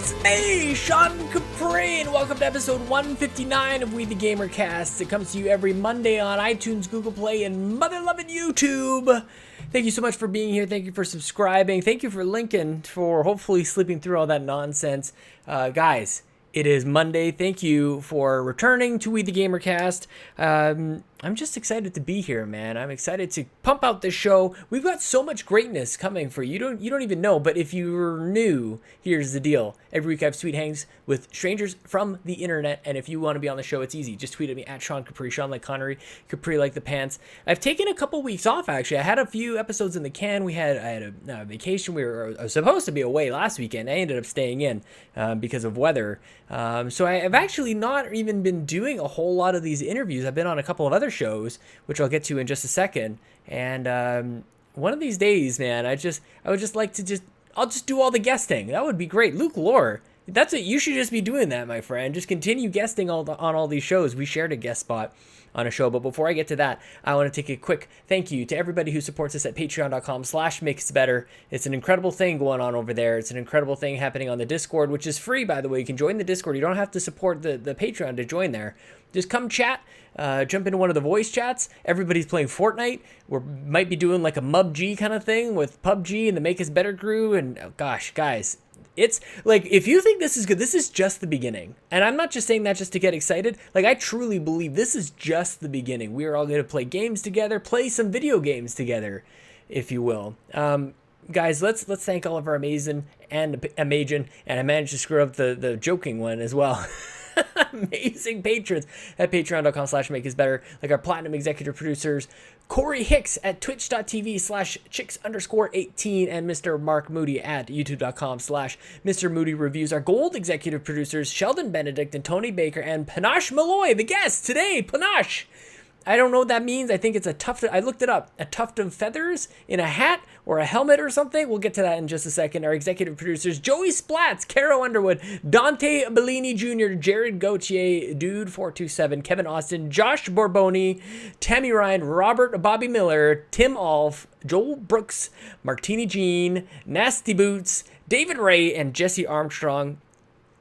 It's me, Sean Capri, and welcome to episode 159 of We the GamerCast. It comes to you every Monday on iTunes, Google Play, and mother-loving YouTube. Thank you so much for being here. Thank you for subscribing. Thank you for linking, for hopefully sleeping through all that nonsense. Guys, it is Monday. Thank you for returning to We the GamerCast. I'm just excited to be here, man. I'm excited to pump out this show. We've got so much greatness coming for you. You don't even know, but if you're new, here's the deal. Every week I have sweet hangs with strangers from the internet, and if you want to be on the show, it's easy. Just tweet at me at Sean Capri, Sean like Connery, Capri like the pants. I've taken a couple weeks off, actually. I had a few episodes in the can. I had a vacation. I was supposed to be away last weekend. I ended up staying in because of weather. So I've actually not even been doing a whole lot of these interviews. I've been on a couple of other shows, which I'll get to in just a second. And one of these days, man, I would just like to I'll just do all the guesting. That would be great. Luke Lore, that's it. You should just be doing that, my friend. Just continue guesting on all these shows. We shared a guest spot on a show, but before I get to that, I want to take a quick thank you to everybody who supports us at patreon.com/makesbetter. It's an incredible thing going on over there. It's an incredible thing happening on the Discord, which is free, by the way. You can join the Discord. You don't have to support the Patreon to join there. Just come chat, jump into one of the voice chats. Everybody's playing Fortnite. We might be doing like a MubG kind of thing with PUBG and the Make Us Better crew. And oh gosh, guys, it's like, if you think this is good, this is just the beginning. And I'm not just saying that just to get excited. Like, I truly believe this is just the beginning. We are all going to play games together, play some video games together, if you will. Guys, let's thank all of our amazing, and I managed to screw up the joking one as well. Amazing patrons at patreon.com/makeisbetter, like our platinum executive producers Corey Hicks at twitch.tv/chicks_18 and Mr. Mark Moody at youtube.com/Mr. Moody Reviews. Our gold executive producers Sheldon, Benedict, and Tony Baker, and Panache Malloy, the guest today. Panache, I don't know what that means. I think it's I looked it up. A tuft of feathers in a hat or a helmet or something. We'll get to that in just a second. Our executive producers, JoeySplats, Caro, Underwood, Dante, Bellini Jr., Jared Gauthier, Dude427, Kevin Austin, Josh Borbone, Tammi Ryan, Robert Bobby Miller, Tim Aulph, Joel Brooks, Martini Jean, NastyBoots, David Ray, and Jesse Armstrong.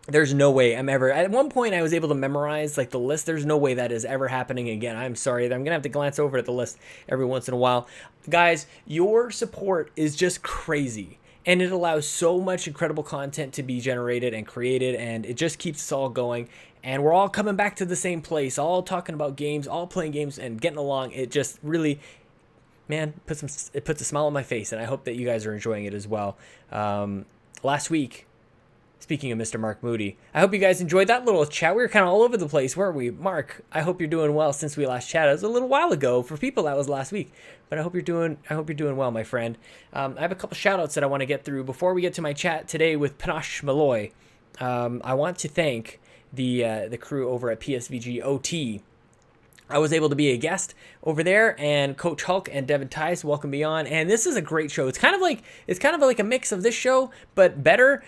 There's no way I'm ever... At one point, I was able to memorize, like, the list. There's no way that is ever happening again. I'm sorry. I'm going to have to glance over at the list every once in a while. Guys, your support is just crazy. And it allows so much incredible content to be generated and created. And it just keeps us all going. And we're all coming back to the same place. All talking about games. All playing games and getting along. It just really... Man, it puts a smile on my face. And I hope that you guys are enjoying it as well. Last week... Speaking of Mr. Mark Moody, I hope you guys enjoyed that little chat. We were kind of all over the place, weren't we? Mark, I hope you're doing well since we last chatted. It was a little while ago. For people, that was last week. But I hope you're doing well, my friend. I have a couple shout-outs that I want to get through. Before we get to my chat today with Panache Malloy, I want to thank the crew over at PSVG OT. I was able to be a guest over there, and Coach Hulk and Devin Tyus welcomed me on, and this is a great show. It's kind of like a mix of this show, but better,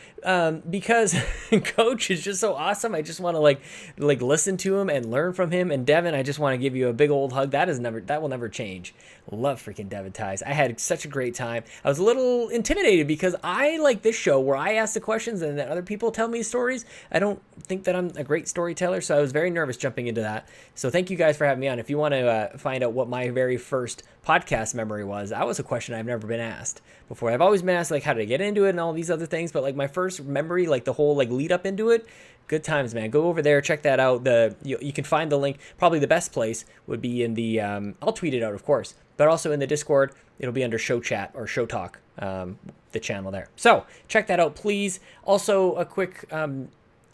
because Coach is just so awesome. I just want to like listen to him and learn from him. And Devin, I just want to give you a big old hug. That will never change. Love freaking Devin Tyus. I had such a great time. I was a little intimidated because I like this show where I ask the questions and then other people tell me stories. I don't think that I'm a great storyteller, so I was very nervous jumping into that. So thank you guys for having me on. If you want to find out what my very first podcast memory was, that was a question I've never been asked before. I've always been asked like how to get into it and all these other things, but like my first memory, like the whole like lead up into it, good times, man. Go over there, check that out. You can find the link. Probably the best place would be in the I'll tweet it out, of course, but also in the Discord. It'll be under Show Chat or Show Talk, the channel there. So check that out, please. Also, a quick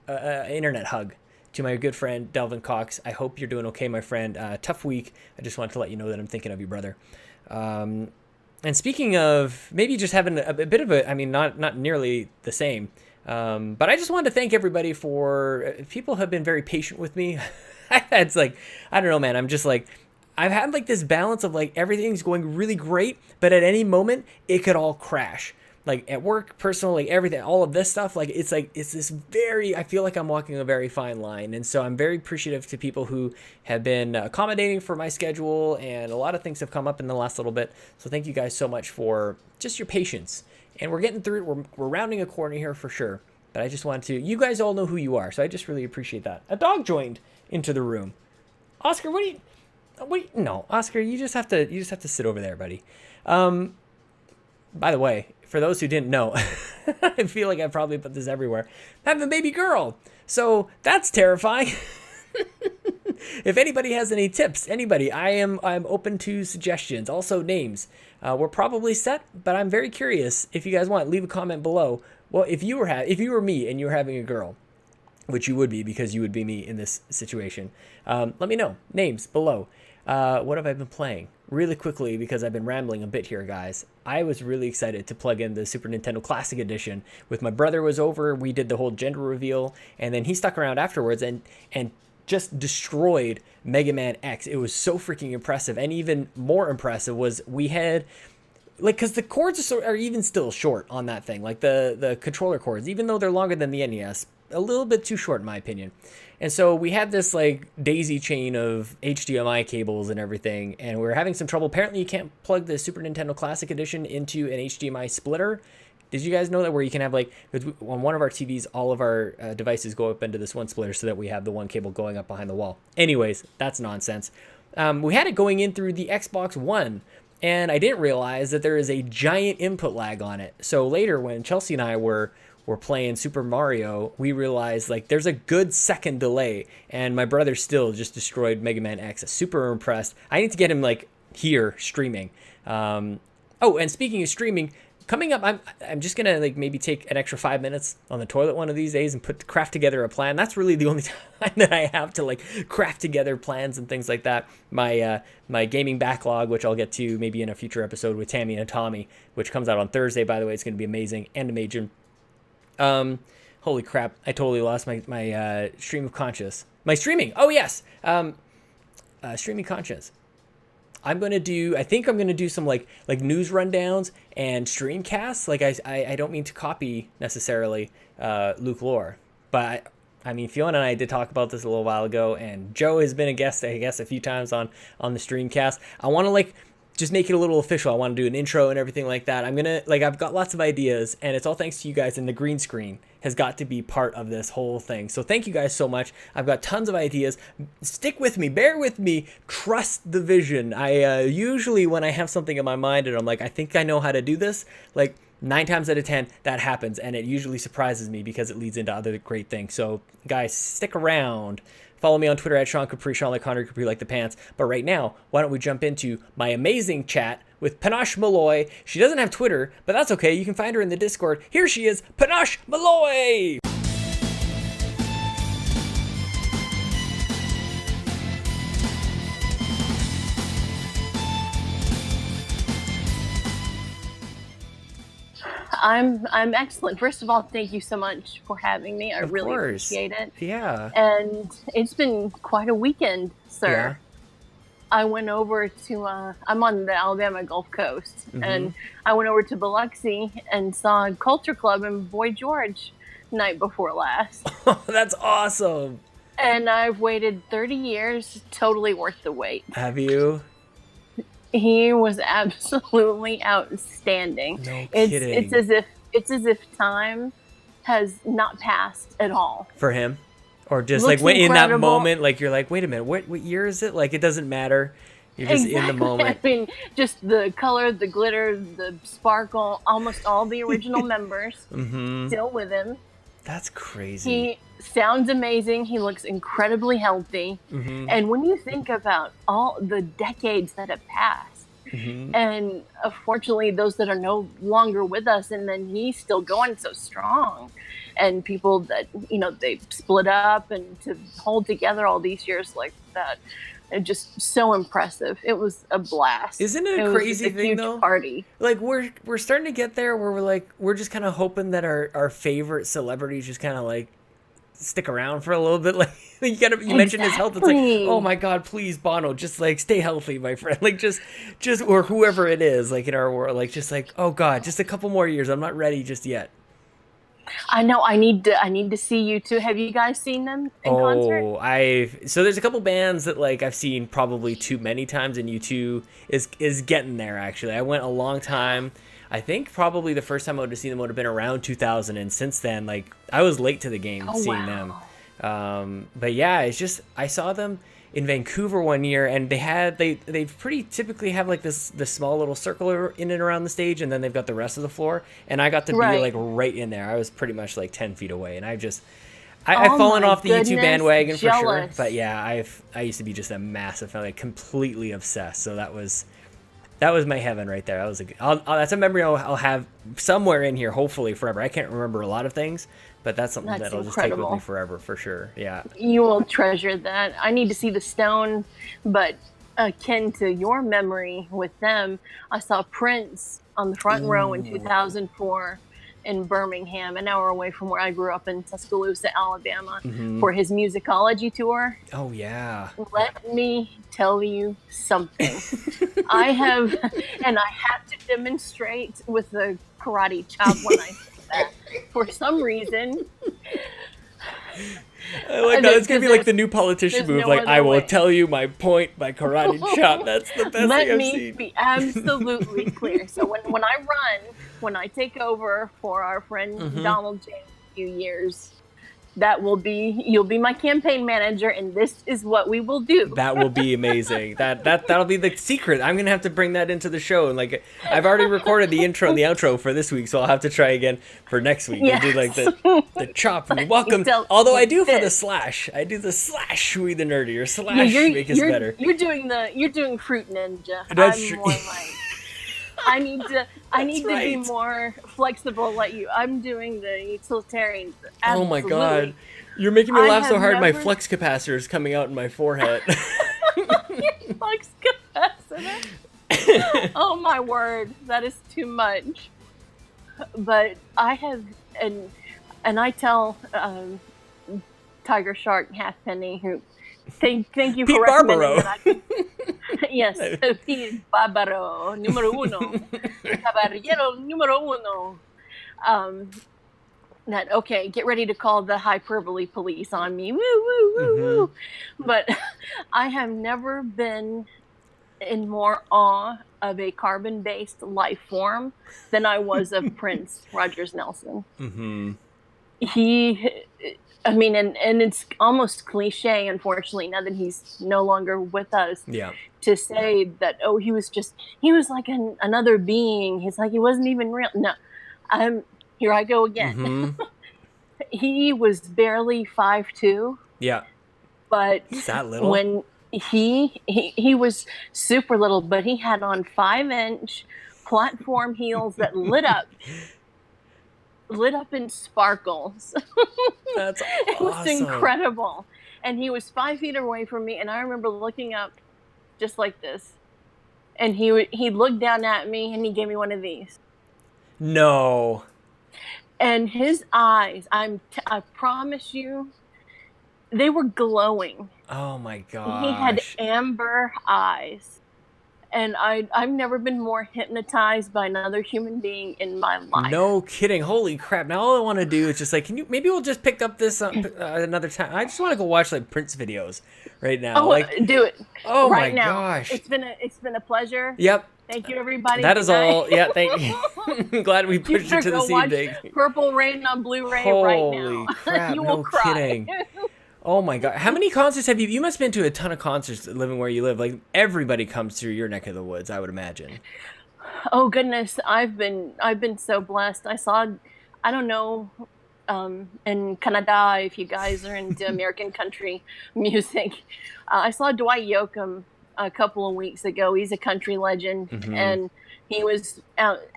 internet hug to my good friend Delvin Cox. I hope you're doing okay, my friend. Tough week. I just wanted to let you know that I'm thinking of you, brother. And speaking of maybe just having a bit of a, I mean, not nearly the same, but I just wanted to thank everybody for, people have been very patient with me. I've had like, I don't know, man. I'm just like, I've had like this balance of like everything's going really great, but at any moment it could all crash. Like at work, personal, like everything, all of this stuff, it's this very, I feel like I'm walking a very fine line. And so I'm very appreciative to people who have been accommodating for my schedule, and a lot of things have come up in the last little bit. So thank you guys so much for just your patience. And we're getting through it. We're rounding a corner here for sure. But I just wanted to, you guys all know who you are, so I just really appreciate that. A dog joined into the room. Oscar, no, Oscar, you just have to sit over there, buddy. By the way, for those who didn't know, I feel like I probably put this everywhere. I have a baby girl, so that's terrifying. If anybody has any tips, I'm open to suggestions. Also names. We're probably set, but I'm very curious. If you guys want, leave a comment below. Well, if you were me and you were having a girl, which you would be because you would be me in this situation, let me know. Names below. What have I been playing? Really quickly, because I've been rambling a bit here, guys. I was really excited to plug in the Super Nintendo Classic Edition. With my brother was over, we did the whole gender reveal, and then he stuck around afterwards and just destroyed Mega Man X. It was so freaking impressive, and even more impressive was we had, like, because the cords are even still short on that thing, like the controller cords, even though they're longer than the NES, a little bit too short in my opinion. And so we had this like daisy chain of HDMI cables and everything, and we were having some trouble. Apparently you can't plug the Super Nintendo Classic Edition into an HDMI splitter. Did you guys know that, where you can have, like, on one of our TVs, all of our devices go up into this one splitter so that we have the one cable going up behind the wall? Anyways, that's nonsense. We had it going in through the Xbox One, and I didn't realize that there is a giant input lag on it. So later, when Chelsea and I were playing Super Mario, we realized, like, there's a good second delay, and my brother still just destroyed Mega Man X. Super impressed. I need to get him, like, here streaming. Oh, and speaking of streaming, coming up, I'm just gonna, like, maybe take an extra 5 minutes on the toilet one of these days and craft together a plan. That's really the only time that I have to, like, craft together plans and things like that. My gaming backlog, which I'll get to maybe in a future episode with Tammi and Tommy, which comes out on Thursday, by the way. It's gonna be amazing and amazing. Holy crap, I totally lost my stream of conscious. My streaming. Oh yes. Streaming conscious. I think I'm gonna do some like news rundowns and streamcasts. Like I don't mean to copy necessarily Luke Lore, but I mean, Fiona and I did talk about this a little while ago, and Joe has been a guest, I guess, a few times on the streamcast. I want to, like, just make it a little official. I want to do an intro and everything like that. I've got lots of ideas, and it's all thanks to you guys, and the green screen has got to be part of this whole thing. So thank you guys so much. I've got tons of ideas. Stick with me, bear with me, trust the vision. I usually, when I have something in my mind and I'm like, I think I know how to do this, like 9 times out of 10 that happens, and it usually surprises me because it leads into other great things. So guys, stick around. Follow me on Twitter at Sean Capri, Sean like Connor, Capri like the pants. But right now, why don't we jump into my amazing chat with Panache Malloy. She doesn't have Twitter, but that's okay. You can find her in the Discord. Here she is, Panache Malloy! I'm excellent. First of all, thank you so much for having me. I really appreciate it. Yeah. And it's been quite a weekend, sir. Yeah. I went over to, I'm on the Alabama Gulf Coast, and I went over to Biloxi and saw Culture Club and Boy George night before last. Oh, that's awesome. And I've waited 30 years, totally worth the wait. Have you? He was absolutely outstanding. No kidding. It's as if time has not passed at all for him, or just looks like when in that moment, like you're like, wait a minute, what year is it? Like it doesn't matter. You're just in the moment. I mean, just the color, the glitter, the sparkle. Almost all the original members still with him. That's crazy. He sounds amazing. He looks incredibly healthy. And when you think about all the decades that have passed, and unfortunately those that are no longer with us, and then he's still going so strong, and people that, you know, they split up, and to hold together all these years like that, just so impressive. It was a blast. Isn't it a crazy thing though? Party. Like we're starting to get there where we're just kind of hoping that our favorite celebrities just kind of like stick around for a little bit. Like you mentioned his health. It's like, oh my God, please, Bono, just like stay healthy, my friend. Like just or whoever it is, like in our world, like just like, oh God, just a couple more years. I'm not ready just yet. I know. I need to see you too. Have you guys seen them in concert? So there's a couple bands that like I've seen probably too many times, and U2 is getting there. Actually, I went a long time. I think probably the first time I would have seen them would have been around 2000, and since then, like I was late to the game seeing them. But yeah, it's just I saw them in Vancouver one year, and they pretty typically have like this small little circle in and around the stage, and then they've got the rest of the floor, and I got to be like right in there. I was pretty much like 10 feet away, and I've fallen off the YouTube bandwagon for sure. But yeah, I used to be just a massive fan, like completely obsessed. So that was my heaven right there. That was that's a memory I'll have somewhere in here, hopefully forever. I can't remember a lot of things, but that's something that'll just take with me forever for sure. Yeah. You will treasure that. I need to see the Stone, but akin to your memory with them, I saw Prince on the front row in 2004 in Birmingham, an hour away from where I grew up in Tuscaloosa, Alabama, for his musicology tour. Oh, yeah. Let me tell you something. I have to demonstrate with the karate chop when I say that. For some reason. I like that. It's going to be like the new politician move. Like, I will tell you my point by karate chop. That's the best thing I've seen. Let me be absolutely clear. So when I take over for our friend Donald J. in a few years, you'll be my campaign manager, and this is what we will do. That will be amazing. That'll be the secret. I'm gonna have to bring that into the show, and like I've already recorded the intro and the outro for this week, so I'll have to try again for next week. Yes. We'll do like the chop and welcome. Although I do for the slash. I do the slash we the nerdy or slash make us better. You're doing Fruit Ninja. That's true. More like I need to be more flexible like you. I'm doing the utilitarian. Absolutely. Oh my god. You're making me laugh so hard my flux capacitor is coming out in my forehead. Your flux capacitor? Oh my word. That is too much. But I have, and I tell Tiger Shark Halfpenny, who thank you for recommending that. Yes, he's Barbaro numero uno, caballero numero uno. Get ready to call the hyperbole police on me. Woo, woo, woo, woo. But I have never been in more awe of a carbon-based life form than I was of Prince Rogers Nelson. And it's almost cliche, unfortunately, now that he's no longer with us, to say that, he was like another being. He's like, he wasn't even real. No, here I go again. He was barely 5'2". Yeah. But is that little? When he was super little, but he had on 5-inch platform heels that lit up in sparkles. That's awesome. It was incredible. And he was 5 feet away from me, and I remember looking up just like this. And he looked down at me, and he gave me one of these. No. And his eyes, I promise you, they were glowing. Oh my gosh. He had amber eyes. And I've never been more hypnotized by another human being in my life. No kidding. Holy crap. Now all I want to do is just like, maybe we'll just pick up this another time. I just want to go watch like Prince videos right now. Do it. Oh right my now. gosh. It's been a pleasure. Yep. Thank you, everybody. That is all. Yeah, thank you. I'm glad we pushed it to this evening. Purple Rain on Blu-ray right now. Holy crap. You no will cry. Kidding. Oh my god. How many concerts have you must have been to a ton of concerts living where you live. Like everybody comes through your neck of the woods, I would imagine. Oh goodness, I've been so blessed. I saw, I don't know, in Canada, if you guys are into American country music, I saw Dwight Yoakam a couple of weeks ago. He's a country legend, and he was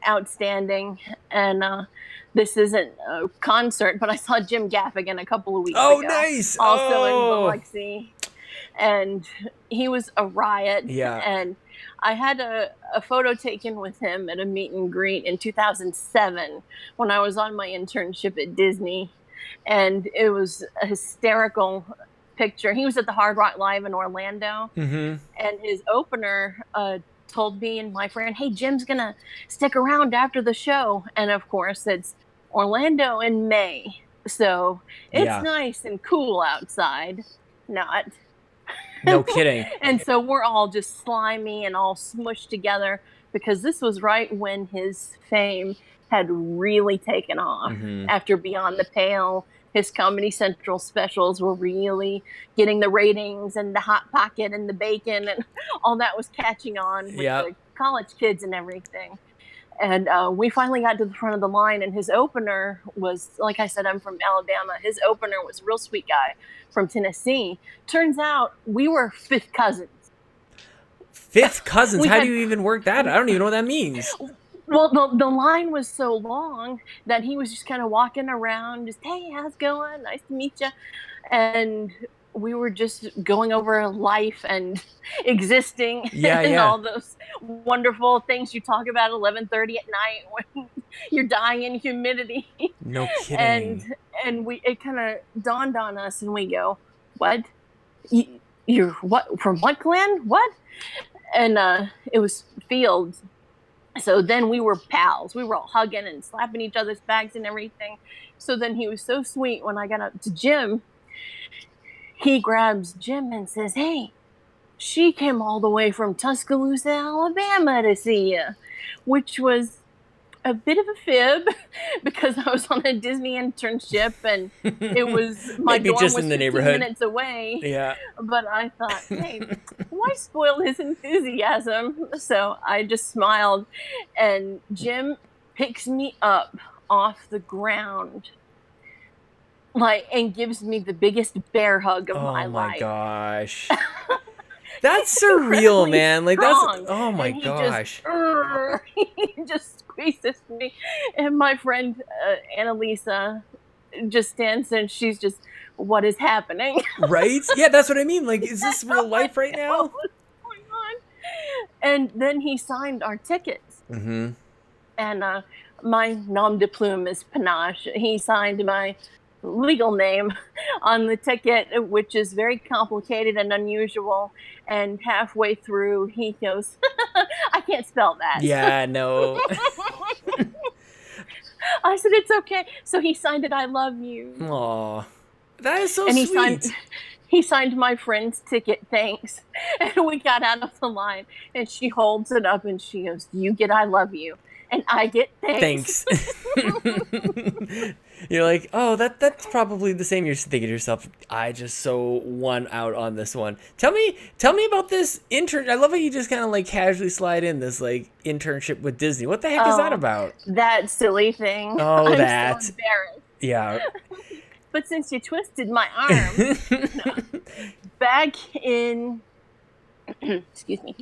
outstanding. And this isn't a concert, but I saw Jim Gaffigan a couple of weeks ago. Oh, nice! Also in Biloxi. And he was a riot. Yeah. And I had a photo taken with him at a meet and greet in 2007 when I was on my internship at Disney. And it was a hysterical picture. He was at the Hard Rock Live in Orlando. And his opener told me and my friend, hey, Jim's going to stick around after the show. And of course, it's Orlando in May. So it's Yeah. nice and cool outside. Not. No kidding. And so we're all just slimy and all smushed together because this was right when his fame had really taken off. After Beyond the Pale, his Comedy Central specials were really getting the ratings, and the Hot Pocket and the Bacon and all that was catching on with the college kids and everything. And we finally got to the front of the line, and his opener was, like I said, I'm from Alabama. His opener was a real sweet guy from Tennessee. Turns out we were fifth cousins. Fifth cousins? How do you even work that? I don't even know what that means. Well, the line was so long that he was just kind of walking around, just, hey, how's it going? Nice to meet you. And we were just going over life and existing and all those wonderful things you talk about at 11:30 at night when you're dying in humidity. No kidding. And it kind of dawned on us, and we go, what? You're what? From what clan? What? And it was Fields. So then we were pals. We were all hugging and slapping each other's backs and everything. So then he was so sweet when I got up to Jim. He grabs Jim and says, hey, she came all the way from Tuscaloosa, Alabama to see you, which was a bit of a fib because I was on a Disney internship and it was my dorm just was in the 15 neighborhood. minutes away. Yeah. But I thought, hey, why spoil his enthusiasm? So I just smiled, and Jim picks me up off the ground, and gives me the biggest bear hug of my life. Oh my gosh. That's surreal, man. Like strong. that's oh my gosh. He just squeezes me, and my friend Annalisa just stands and she's just, what is happening? Right? Yeah, that's what I mean. Like, is this real life right now? What's going on? And then he signed our tickets. Mm-hmm. And my nom de plume is Panache. He signed my legal name on the ticket, which is very complicated and unusual. And halfway through, he goes, I can't spell that. Yeah, no. I said, it's okay. So he signed it, I love you. Aw. That is so and sweet. He signed my friend's ticket, thanks. And we got out of the line, and she holds it up, and she goes, you get I love you. And I get thanks. You're like, oh, that's probably the same. You're thinking to yourself, I just so won out on this one. Tell me about this intern. I love how you just kind of like casually slide in this like internship with Disney. What the heck is that about? That silly thing. Oh, I'm that. so embarrassed. Yeah. But since you twisted my arm, back in, excuse me,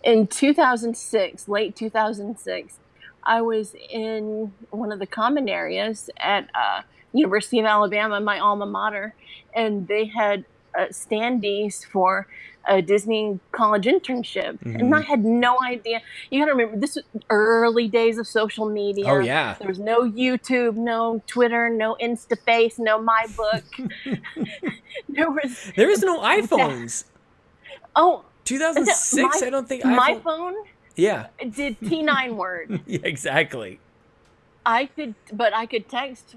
in 2006, late 2006, I was in one of the common areas at University of Alabama, my alma mater, and they had standees for a Disney college internship. Mm-hmm. And I had no idea. You got to remember, this was early days of social media. Oh, yeah. There was no YouTube, no Twitter, no InstaFace, no MyBook. There was no iPhones. Oh. 2006, I don't think my phone yeah. did T9 word. Yeah, exactly. I could text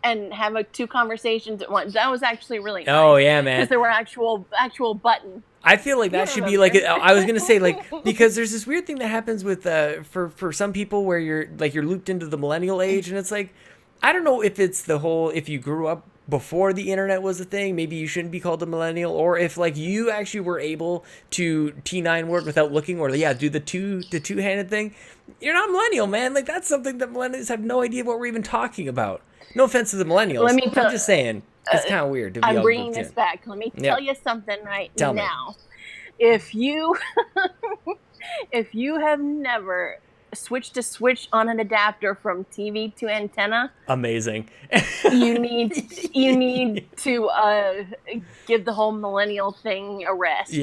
and have two conversations at once. That was actually really nice. Oh, yeah, man. Because there were actual buttons. I feel like that should be like, I was going to say like, because there's this weird thing that happens with, for some people where you're looped into the millennial age, and it's like, I don't know if it's the whole, if you grew up before the internet was a thing, maybe you shouldn't be called a millennial, or if like you actually were able to T9 word without looking, or do the two-handed thing, you're not millennial, man. Like that's something that millennials have no idea what we're even talking about. No offense to the millennials. I'm just saying it's kind of weird to be I'm bringing this back. Let me tell you something Tell now. Me. If you have never switch to switch on an adapter from TV to antenna, amazing. you need to give the whole millennial thing a rest.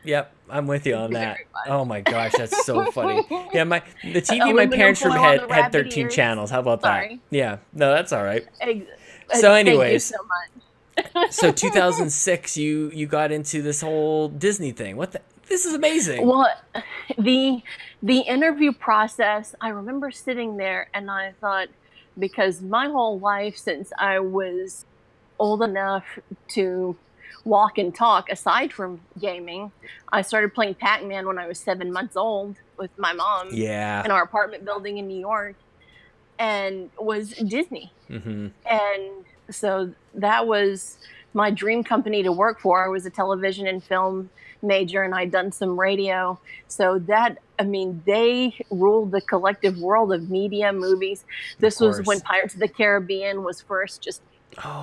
Yep, I'm with you on that. Oh my gosh, that's so funny. Yeah, the TV my Aluminum parents' room foil had 13 ears. channels. How about Sorry. that? Yeah, no, that's all right. So anyways, thank you so much. So 2006, you got into this whole Disney thing. This is amazing. Well, the interview process, I remember sitting there and I thought, because my whole life since I was old enough to walk and talk, aside from gaming, I started playing Pac-Man when I was 7 months old with my mom in our apartment building in New York, and was Disney. Mm-hmm. And so that was my dream company to work for. I was a television and film major, and I'd done some radio. So that, I mean, they ruled the collective world of media, movies. This was when Pirates of the Caribbean was first just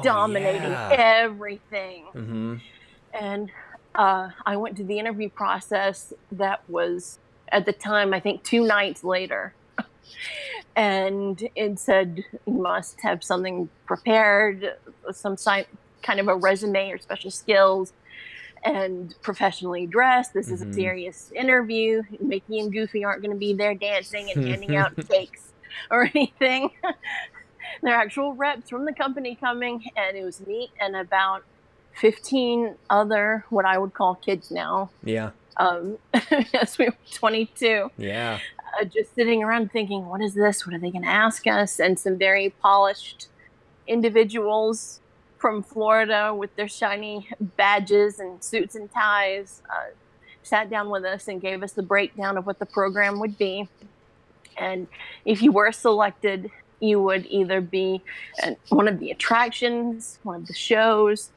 dominating everything. Mm-hmm. And I went to the interview process that was, at the time, I think 2 nights later. And it said, you must have something prepared, some kind of a resume or special skills, and professionally dressed. This is a serious interview. Mickey and Goofy aren't going to be there dancing and handing out cakes or anything. They're actual reps from the company coming, and it was me and about 15 other, what I would call kids now. Yeah. Yes, we were 22. Yeah. Just sitting around thinking, what is this? What are they going to ask us? And some very polished individuals from Florida with their shiny badges and suits and ties sat down with us and gave us the breakdown of what the program would be. And if you were selected, you would either be one of the attractions, one of the shows,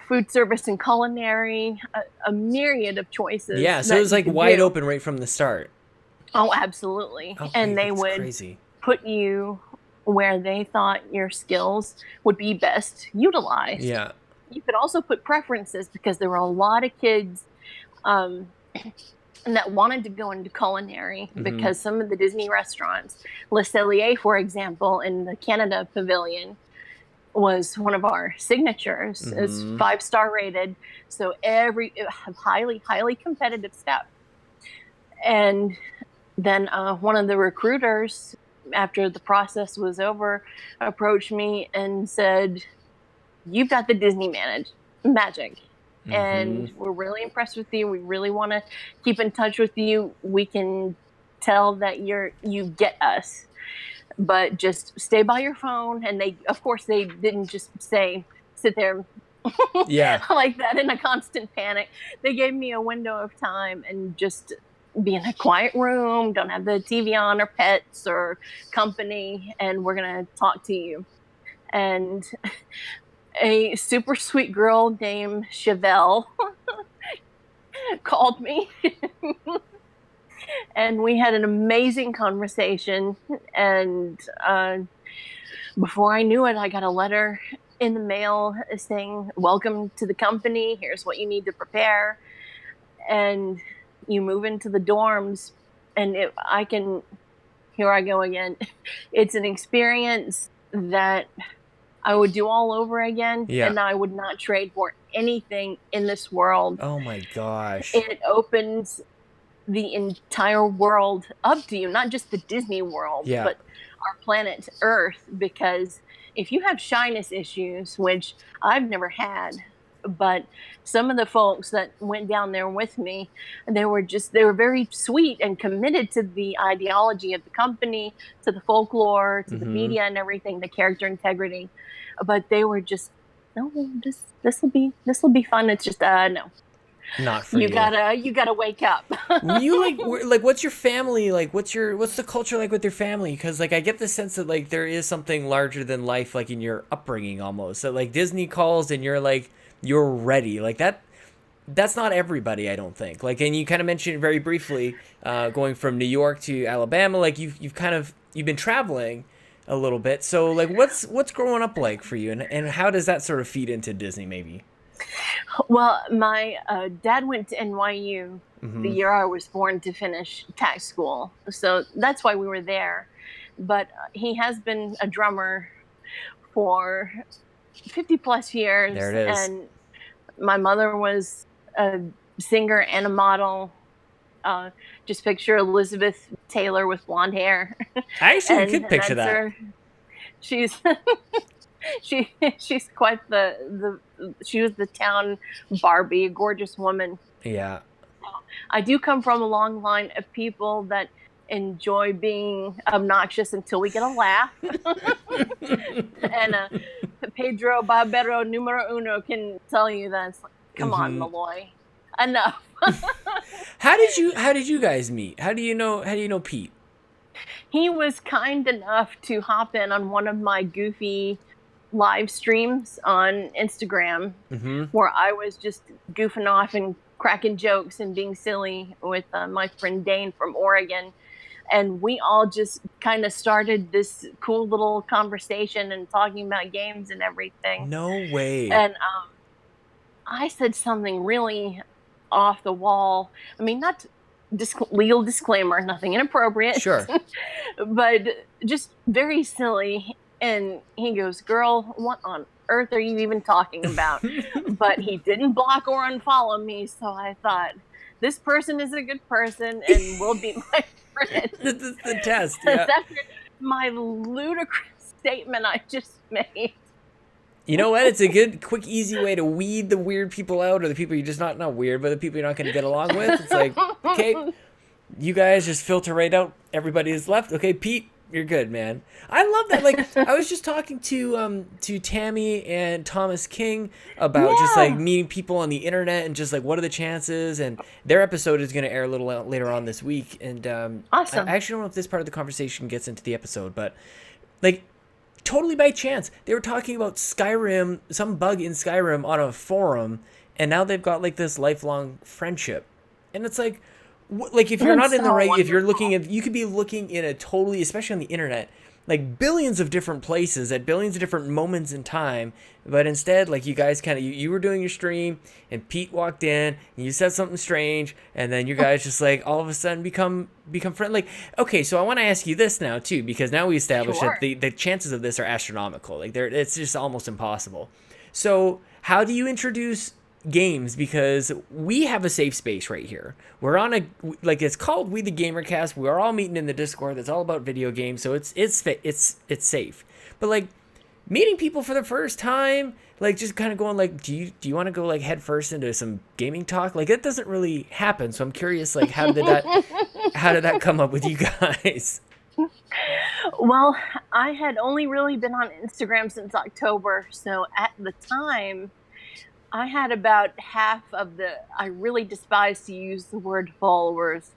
food service and culinary, a myriad of choices. Yeah, so it was like wide open right from the start. Oh, absolutely. Okay, and they would put you where they thought your skills would be best utilized. Yeah. You could also put preferences, because there were a lot of kids that wanted to go into culinary, because some of the Disney restaurants, Le Cellier, for example, in the Canada Pavilion, was one of our signatures. It's 5-star rated, so highly competitive stuff. And then one of the recruiters, after the process was over, approached me and said, "You've got the Disney magic, and we're really impressed with you. We really want to keep in touch with you. We can tell that you get us, but just stay by your phone." And they didn't just say, sit there like that in a constant panic. They gave me a window of time and just be in a quiet room, don't have the TV on or pets or company, and we're going to talk to you. And a super sweet girl named Chevelle called me and we had an amazing conversation. And before I knew it, I got a letter in the mail saying, "Welcome to the company. Here's what you need to prepare." And you move into the dorms, and here I go again. It's an experience that I would do all over again, and I would not trade for anything in this world. Oh my gosh. It opens the entire world up to you, not just the Disney world, but our planet Earth, because if you have shyness issues, which I've never had, but some of the folks that went down there with me, they were very sweet and committed to the ideology of the company, to the folklore, to the media and everything, the character integrity. But they were just, "No, this will be fun." It's just no. Not for you. You gotta wake up. You like what's your family like? What's the culture like with your family? Because like I get the sense that like there is something larger than life like in your upbringing almost. That like Disney calls and you're ready. Like that's not everybody, I don't think. Like, and you kind of mentioned very briefly going from New York to Alabama. Like you've been traveling a little bit. So like what's growing up like for you, and how does that sort of feed into Disney maybe? Well, my dad went to NYU the year I was born to finish tax school. So that's why we were there. But he has been a drummer for 50 plus years. There it is. And my mother was a singer and a model. Just picture Elizabeth Taylor with blonde hair. I actually could picture that. Her. She's she's quite she was the town Barbie, a gorgeous woman. Yeah. I do come from a long line of people that enjoy being obnoxious until we get a laugh. And Pedro Barbero numero uno can tell you that. It's like, come on, Malloy, enough. How did you guys meet? How do you know Pete? He was kind enough to hop in on one of my goofy live streams on Instagram, where I was just goofing off and cracking jokes and being silly with my friend Dane from Oregon. And we all just kind of started this cool little conversation and talking about games and everything. No way. And I said something really off the wall. I mean, not legal disclaimer, nothing inappropriate. Sure. But just very silly. And he goes, girl, what on earth are you even talking about? But he didn't block or unfollow me. So I thought, this person is a good person and will be my friend. This is the test. Yeah. After my ludicrous statement I just made. You know what? It's a good, quick, easy way to weed the weird people out, or the people you're just not weird, but the people you're not going to get along with. It's like, okay, you guys just filter right out. Everybody is left. Okay, Pete, you're good, man. I love that. Like, I was just talking to Tammi and Thomas King about just like meeting people on the internet and just like what are the chances. And their episode is going to air a little later on this week. And awesome. I actually don't know if this part of the conversation gets into the episode, but like, totally by chance, they were talking about Skyrim, some bug in Skyrim on a forum, and now they've got like this lifelong friendship. And it's like if you're not in the right, if you're looking at, you could be looking in a totally, especially on the internet, like billions of different places at billions of different moments in time, but instead, like you guys kind of, you were doing your stream, and Pete walked in, and you said something strange, and then you guys just like all of a sudden become friends. Like, okay, so I want to ask you this now too, because now we established that the chances of this are astronomical. Like it's just almost impossible. So how do you introduce games? Because we have a safe space right here. We're on it's called We the GamerCast. We're all meeting in the Discord that's all about video games, so it's safe. But like meeting people for the first time, like just kind of going like, do you want to go like head first into some gaming talk? Like it doesn't really happen. So I'm curious, like how did that come up with you guys? Well, I had only really been on Instagram since October, so at the time I had about half of I really despise to use the word followers.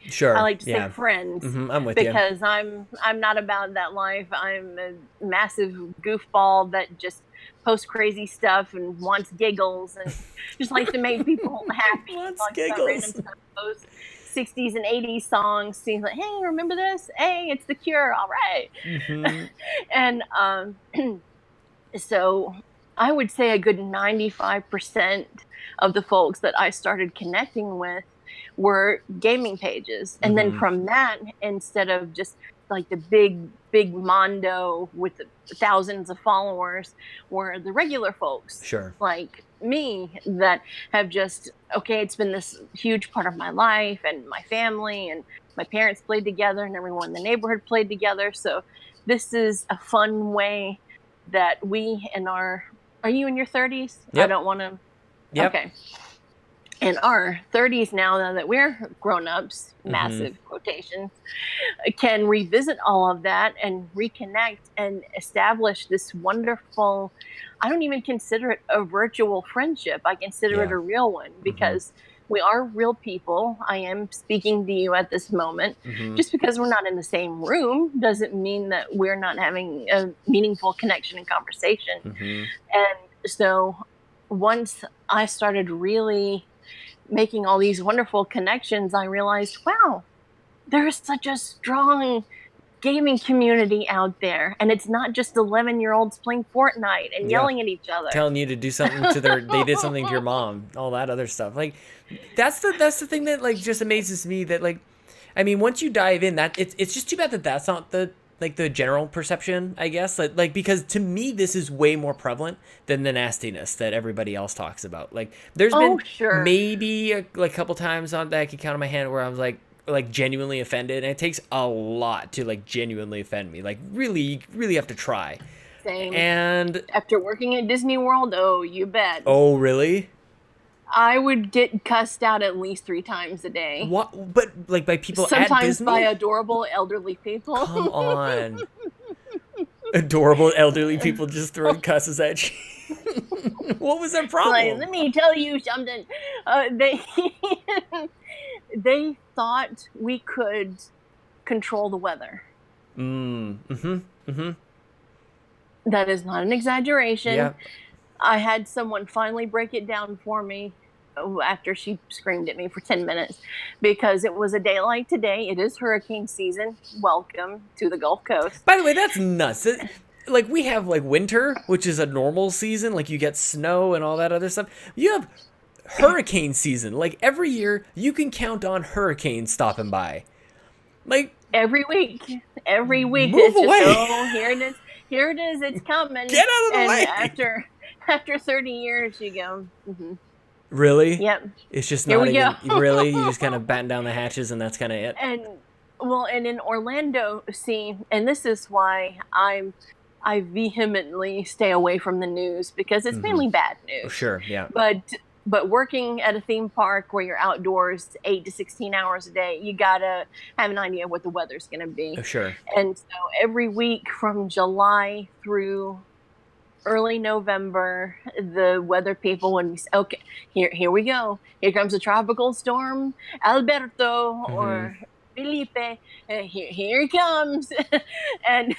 Sure. I like to say friends. I'm with because I'm not about that life. I'm a massive goofball that just posts crazy stuff and wants giggles and just likes to make people happy. Wants like giggles. Random stuff, post 60s and 80s songs. Seems like, hey, remember this? Hey, it's The Cure. All right. And so I would say a good 95% of the folks that I started connecting with were gaming pages. And then from that, instead of just like the big mondo with thousands of followers, were the regular folks. Sure. Like me, that have just, okay, it's been this huge part of my life and my family, and my parents played together and everyone in the neighborhood played together. So this is a fun way that we are you in your 30s? Yep. I don't want to. Yep. Okay. In our 30s now that we're grown-ups, massive quotations, can revisit all of that and reconnect and establish this wonderful, I don't even consider it a virtual friendship. I consider it a real one, because we are real people. I am speaking to you at this moment. Just because we're not in the same room doesn't mean that we're not having a meaningful connection and conversation. And so once I started really making all these wonderful connections, I realized, wow, there is such a strong gaming community out there, and it's not just 11-year-olds playing Fortnite and yelling at each other, telling you to do something to they did something to your mom, all that other stuff. Like that's the thing that like just amazes me, that like, I mean, once you dive in, that it's just too bad that that's not the general perception, I guess, like because to me this is way more prevalent than the nastiness that everybody else talks about. Like there's been maybe a couple times on that I can count on my hand where I was like genuinely offended, and it takes a lot to like genuinely offend me. Like really have to try. Same. And after working at Disney World, oh, you bet. Oh, really? I would get cussed out at least 3 times a day. What? But like by people Sometimes at Disney? by adorable elderly people. Come on. Adorable elderly people just throwing cusses at you. What was their problem? Like, let me tell you something. They thought we could control the weather. That is not an exaggeration. Yeah. I had someone finally break it down for me after she screamed at me for 10 minutes because it was a day like today. It is hurricane season. Welcome to the Gulf Coast. By the way, that's nuts. Like we have like winter, which is a normal season. Like you get snow and all that other stuff. You have hurricane season. Like every year you can count on hurricanes stopping by. Like every week. Move it's away. Just, oh, here it is, it's coming. Get out of the and way. After 30 years you go, really? Yep. It's just Here not we even go. really. You just kind of batten down the hatches and that's kind of it. And in Orlando, see, and this is why I vehemently stay away from the news because it's mainly bad news. Sure, yeah. But working at a theme park where you're outdoors 8 to 16 hours a day, you gotta have an idea what the weather's gonna be. Sure. And so every week from July through early November, the weather people would be okay. Here we go. Here comes a tropical storm, Alberto or Felipe. Here he comes, and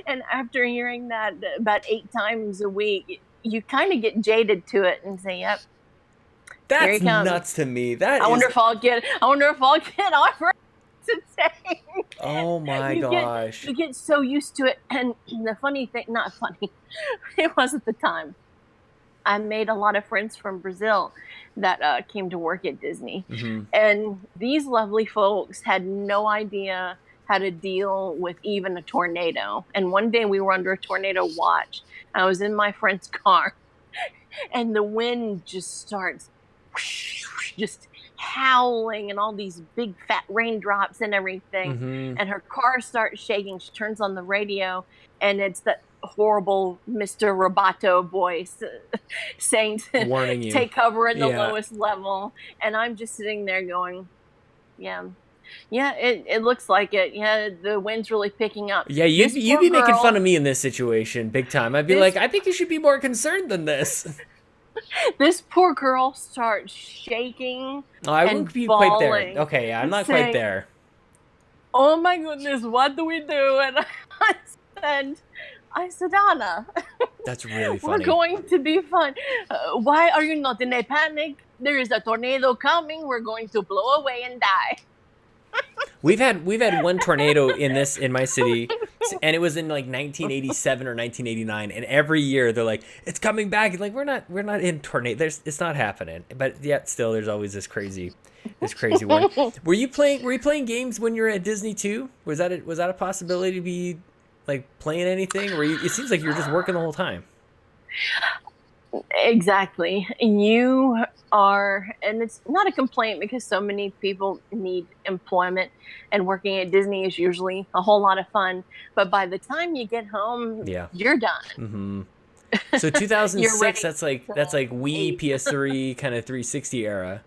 and after hearing that about 8 times a week, you kind of get jaded to it and say, "Yep, that's nuts to me." I wonder if I'll get offered today. Oh my gosh! You get so used to it, and the funny thing, not funny, it was at the time. I made a lot of friends from Brazil that came to work at Disney, and these lovely folks had no idea how to deal with even a tornado. And one day we were under a tornado watch. I was in my friend's car and the wind just starts just howling and all these big fat raindrops and everything. And her car starts shaking. She turns on the radio and it's that horrible Mr. Roboto voice saying to warning you, take cover at the lowest level. And I'm just sitting there going, yeah, it looks like it. Yeah, the wind's really picking up. Yeah, you'd be making fun of me in this situation big time. I'd be like, I think you should be more concerned than this. This poor girl starts shaking. Oh, I wouldn't be quite there. Okay, I'm not quite there. Oh my goodness, what do we do? And I said, Anna, that's really funny. We're going to be fine. Why are you not in a panic? There is a tornado coming. We're going to blow away and die. We've had one tornado in my city, and it was in like 1987 or 1989. And every year they're like, "It's coming back." Like we're not in tornado. It's not happening. But yet still, there's always this crazy one. Were you playing games when you were at Disney too? Was that a possibility to be like playing anything? Or it seems like you were just working the whole time. Exactly. You are, and it's not a complaint because so many people need employment and working at Disney is usually a whole lot of fun. But by the time you get home, you're done. So 2006, that's like Wii, PS3, kind of 360 era.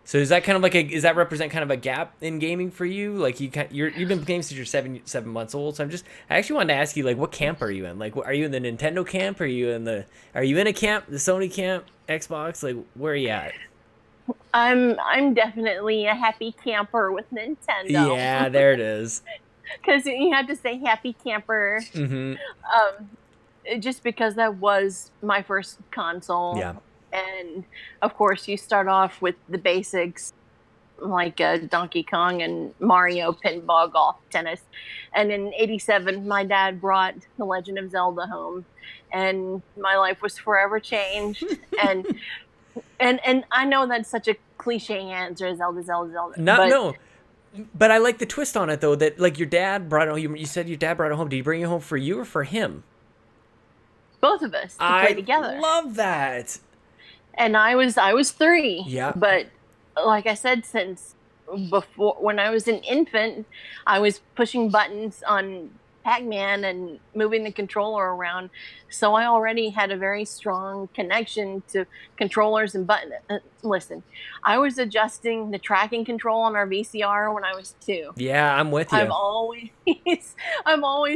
So is that kind of does that represent kind of a gap in gaming for you? Like you've been playing since you're 7 months old. So I actually wanted to ask you, like, what camp are you in? Like, are you in the Nintendo camp? Are you in a camp, the Sony camp, Xbox? Like, where are you at? I'm definitely a happy camper with Nintendo. Yeah, there it is. Because you have to say happy camper. Just because that was my first console. Yeah. And of course, you start off with the basics like Donkey Kong and Mario, pinball, golf, tennis. And in '87, my dad brought The Legend of Zelda home, and my life was forever changed. and I know that's such a cliche answer, Zelda. But I like the twist on it though. That like your dad brought it home. You said your dad brought it home. Did he bring it home for you or for him? Both of us to play together. I love that. And I was 3. Yeah. But like I said, since before, when I was an infant, I was pushing buttons on Pac-Man and moving the controller around. So I already had a very strong connection to controllers and buttons. Listen, I was adjusting the tracking control on our VCR when I was 2. Yeah, I'm with you. I've always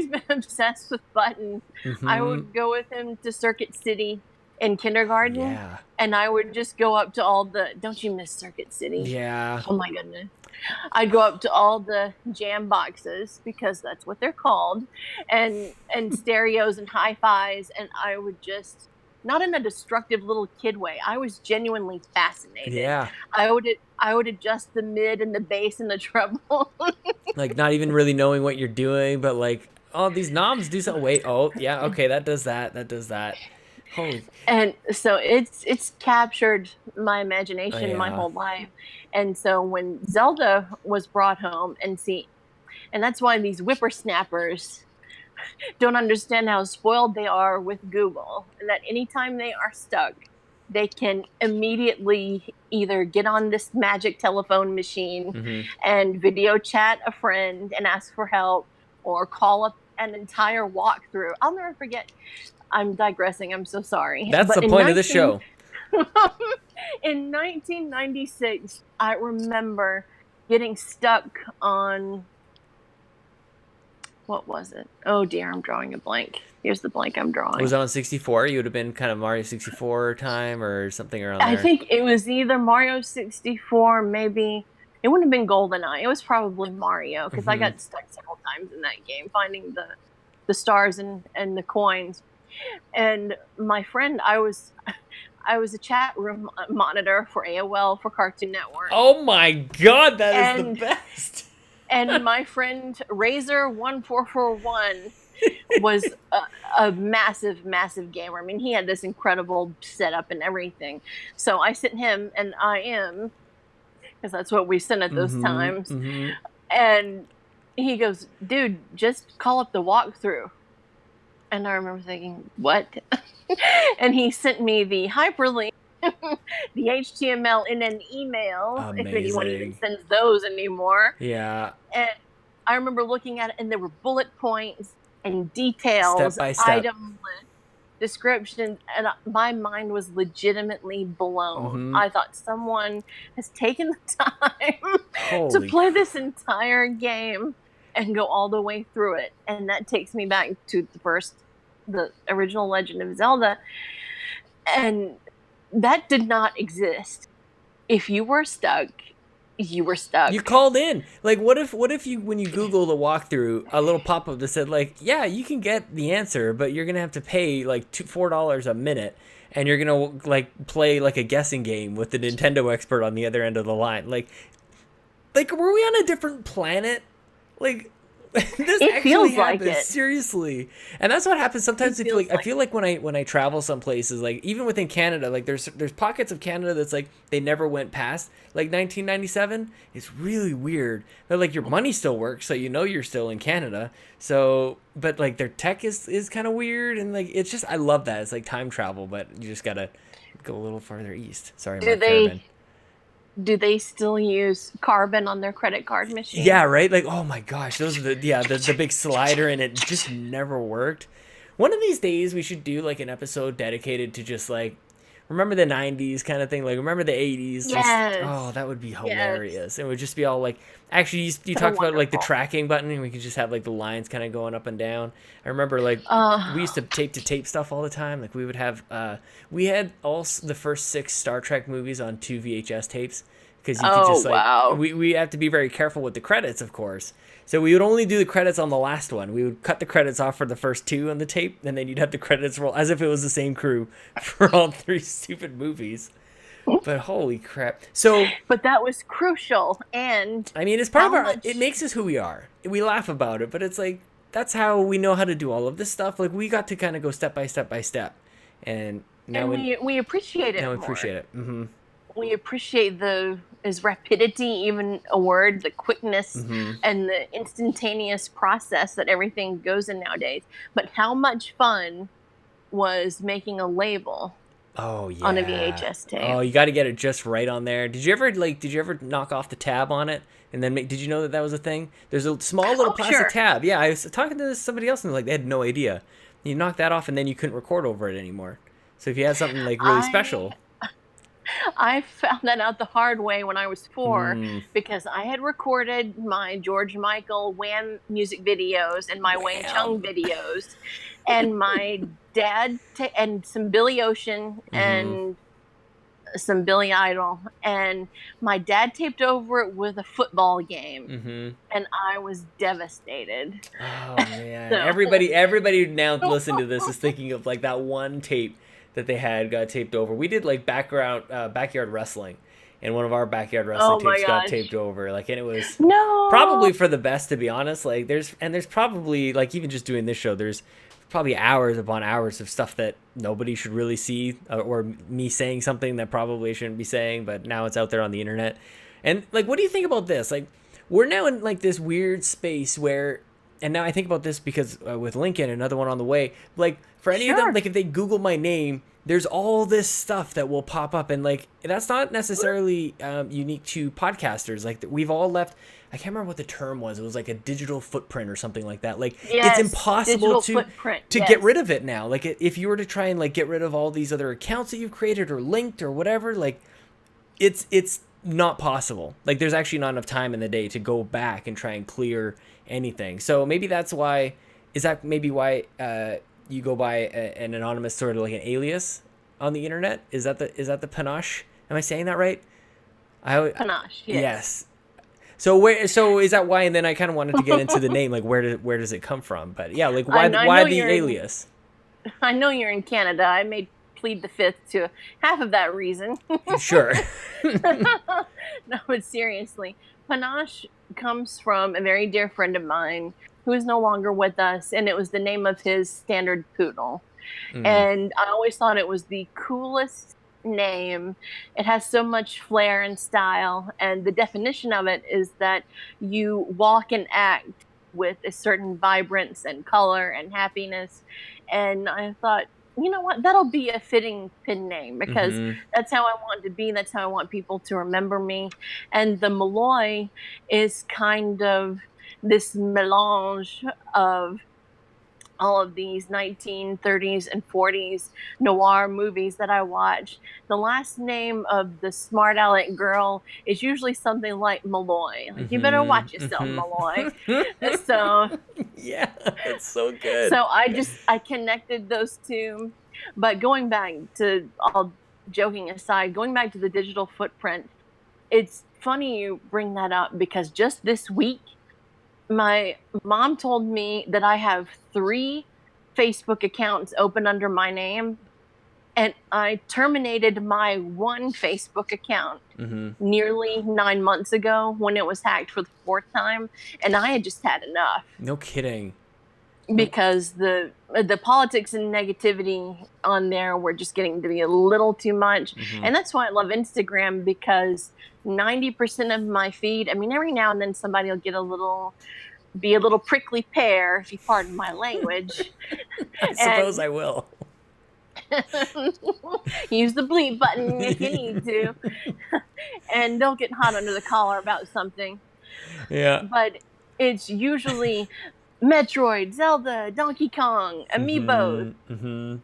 been obsessed with buttons. I would go with him to Circuit City in kindergarten, and I would just go up to all the, don't you miss Circuit City? Yeah. Oh my goodness. I'd go up to all the jam boxes, because that's what they're called, and stereos and hi-fis, and I would just, not in a destructive little kid way, I was genuinely fascinated. Yeah. I would adjust the mid and the bass and the treble. Like, not even really knowing what you're doing, but like, oh, these knobs do something. Wait, oh, yeah, okay, that does that. That does that. Holy. And so it's captured my imagination my whole life. And so when Zelda was brought home, and that's why these whippersnappers don't understand how spoiled they are with Google, and that anytime they are stuck, they can immediately either get on this magic telephone machine and video chat a friend and ask for help, or call up an entire walkthrough. I'll never forget. I'm digressing. I'm so sorry. That's the point of the show. In 1996, I remember getting stuck on, what was it? Oh dear, I'm drawing a blank. Here's the blank I'm drawing. Was it on 64? You would have been kind of Mario 64 time or something around there. I think it was either Mario 64, maybe. It wouldn't have been GoldenEye. It was probably Mario, because I got stuck several times in that game, finding the stars and the coins. And my friend, I was a chat room monitor for AOL for Cartoon Network. Oh my God, that is the best. And my friend Razor1441 was a massive, massive gamer. I mean, he had this incredible setup and everything. So I sent him an IM, because that's what we sent at those times. And he goes, dude, just call up the walkthrough. And I remember thinking, what? And he sent me the hyperlink, the HTML in an email. Amazing. If anyone even sends those anymore. Yeah. And I remember looking at it, and there were bullet points and details, step by step, item list, descriptions, and my mind was legitimately blown. I thought someone has taken the time to play this entire game and go all the way through it. And that takes me back to the original Legend of Zelda. And that did not exist. If you were stuck, you were stuck. You called in. Like, what if you, when you Google the walkthrough, a little pop-up that said, like, yeah, you can get the answer, but you're going to have to pay, like, $4 a minute, and you're going to, like, play, like, a guessing game with the Nintendo expert on the other end of the line. Like, were we on a different planet? Like, this actually happens, seriously. And that's what happens sometimes. I feel like when I travel some places, like even within Canada, like there's pockets of Canada that's like they never went past like 1997. It's really weird. But like your money still works, so you know you're still in Canada. So, but like their tech is kind of weird, and like it's just, I love that. It's like time travel, but you just gotta go a little farther east. Sorry, do they still use carbon on their credit card machine? Yeah, right? Like, oh my gosh, those are the big slider, and it just never worked. One of these days we should do like an episode dedicated to just like, remember the 90s kind of thing, like remember the 80s. Yes. That would be hilarious. Yes. It would just be all like, actually you talked about like the tracking button, and we could just have like the lines kind of going up and down. I remember like we used to tape stuff all the time. Like we would have we had all the first 6 Star Trek movies on 2 VHS tapes, because you could just like we have to be very careful with the credits, of course. So we would only do the credits on the last one. We would cut the credits off for the first 2 on the tape, and then you'd have the credits roll as if it was the same crew for all 3 stupid movies. But holy crap. But that was crucial, and I mean, it's part of it makes us who we are. We laugh about it, but it's like, that's how we know how to do all of this stuff. Like, we got to kind of go step by step by step. And now we appreciate it. Now we appreciate it. We appreciate is rapidity even a word? The quickness and the instantaneous process that everything goes in nowadays. But how much fun was making a label Oh yeah. On a VHS tape. Oh, you got to get it just right on there. Did you ever knock off the tab on it and then did you know that was a thing? There's a small little plastic tab. Yeah, I was talking to somebody else and they had no idea. You knock that off and then you couldn't record over it anymore. So if you had something like really special. I found that out the hard way when I was 4 because I had recorded my George Michael Wham music videos and my Wayne Chung videos, and my dad and some Billy Ocean and some Billy Idol, and my dad taped over it with a football game, and I was devastated. Oh man! So. Everybody now listen to this is thinking of like that one tape that they had got taped over. We did like backyard wrestling, and one of our backyard wrestling tapes got taped over. Like, and it was probably for the best, to be honest. Like, there's probably, like, even just doing this show, there's probably hours upon hours of stuff that nobody should really see, or me saying something that probably shouldn't be saying, but now it's out there on the internet. And like, what do you think about this? Like, we're now in like this weird space where, and now I think about this because with Lincoln, another one on the way, like, for any of them, like, if they Google my name, there's all this stuff that will pop up. And, like, that's not necessarily unique to podcasters. Like, we've all left, I can't remember what the term was. It was, like, a digital footprint or something like that. Like, it's impossible to get rid of it now. Like, if you were to try and, like, get rid of all these other accounts that you've created or linked or whatever, like, it's not possible. Like, there's actually not enough time in the day to go back and try and clear anything. So maybe that's why, you go by an anonymous, sort of like an alias on the internet? Is that the Panache? Am I saying that right? Panache, yes. So is that why? And then I kind of wanted to get into the name, like where does it come from? But yeah, like why the alias? I know you're in Canada. I may plead the fifth to half of that reason. Sure. No, but seriously, Panache comes from a very dear friend of mine who is no longer with us, and it was the name of his standard poodle. And I always thought it was the coolest name. It has so much flair and style, and the definition of it is that you walk and act with a certain vibrance and color and happiness. And I thought, you know what, that'll be a fitting pin name, because that's how I want to be. That's how I want people to remember me. And the Malloy is kind of this melange of all of these 1930s and 40s noir movies that I watch. The last name of the smart aleck girl is usually something like Malloy. Like, you better watch yourself, Malloy. So yeah, it's so good. So I connected those two. But going back to, all joking aside, going back to the digital footprint, it's funny you bring that up, because just this week, my mom told me that I have 3 Facebook accounts open under my name, and I terminated my one Facebook account nearly 9 months ago when it was hacked for the 4th time, and I had just had enough. No kidding. Because the politics and negativity on there were just getting to be a little too much. And that's why I love Instagram, because 90% of my feed, I mean, every now and then somebody will get be a little prickly pear, if you pardon my language. I suppose I will. Use the bleep button if you need to. And don't get hot under the collar about something. Yeah. But it's usually Metroid, Zelda, Donkey Kong, Amiibo,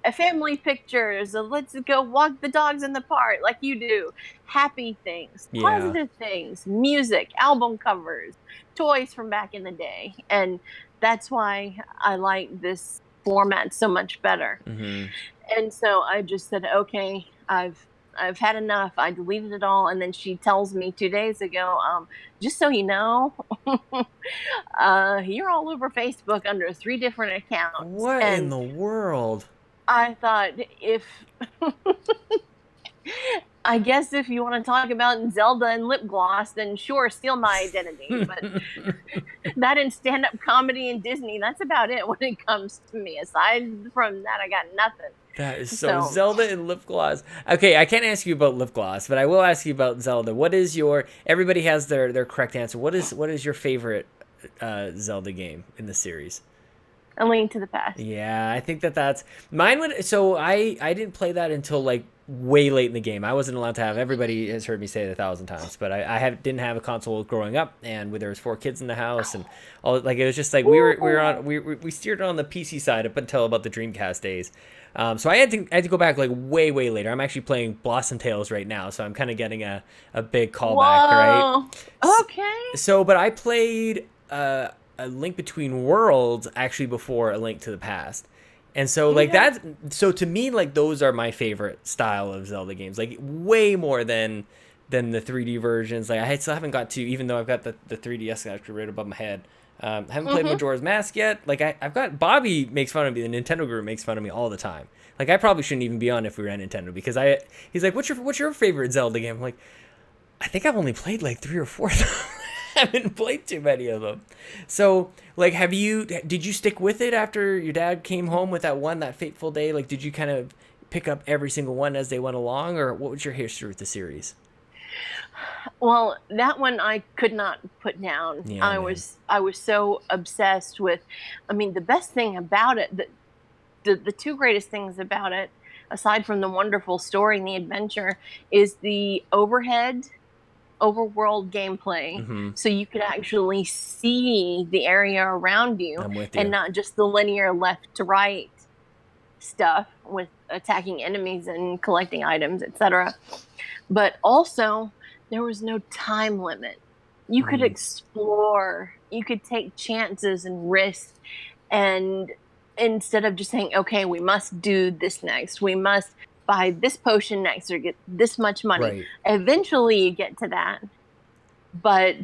a family pictures, let's go walk the dogs in the park like you do, happy things, positive things, music, album covers, toys from back in the day. And that's why I like this format so much better. And so I just said, okay, I've had enough. I deleted it all. And then she tells me 2 days ago, just so you know, you're all over Facebook under 3 different accounts. What in the world? I thought, I guess if you want to talk about Zelda and lip gloss, then sure, steal my identity. But that and stand-up comedy and Disney, that's about it when it comes to me. Aside from that, I got nothing. That is so Zelda and lip gloss. Okay, I can't ask you about lip gloss, but I will ask you about Zelda. What is everybody has their correct answer. What is your favorite Zelda game in the series? A Link to the Past. Yeah, I think that's mine. So I didn't play that until like way late in the game. I wasn't allowed to have. Everybody has heard me say it 1,000 times, but didn't have a console growing up, and there was 4 kids in the house, and all like it was just like we steered on the PC side up until about the Dreamcast days. So I had to go back like way later. I'm actually playing Blossom Tales right now, so I'm kind of getting a big callback, right? Okay. So, but I played A Link Between Worlds actually before A Link to the Past. And so, like, so to me, like, those are my favorite style of Zelda games, like, way more than the 3D versions. Like, I still haven't got to, even though I've got the 3DS actually right above my head. Haven't played Majora's Mask yet. Like, I've got, Bobby makes fun of me, the Nintendo group makes fun of me all the time. Like, I probably shouldn't even be on if we were at Nintendo, because he's like, what's your favorite Zelda game? I'm like, I think I've only played, like, 3 or 4 of them. I haven't played too many of them. So, like, did you stick with it after your dad came home with that fateful day? Like, did you kind of pick up every single one as they went along, or what was your history with the series? Well, that one I could not put down. Yeah, I was so obsessed with, I mean, the best thing about it, the 2 greatest things about it, aside from the wonderful story and the adventure, is the overworld gameplay, so you could actually see the area around you, and not just the linear left to right stuff with attacking enemies and collecting items, etc. But also, there was no time limit. You could explore, you could take chances and risks, and instead of just saying, okay, we must do this next, we must buy this potion next or get this much money. Right. Eventually you get to that. But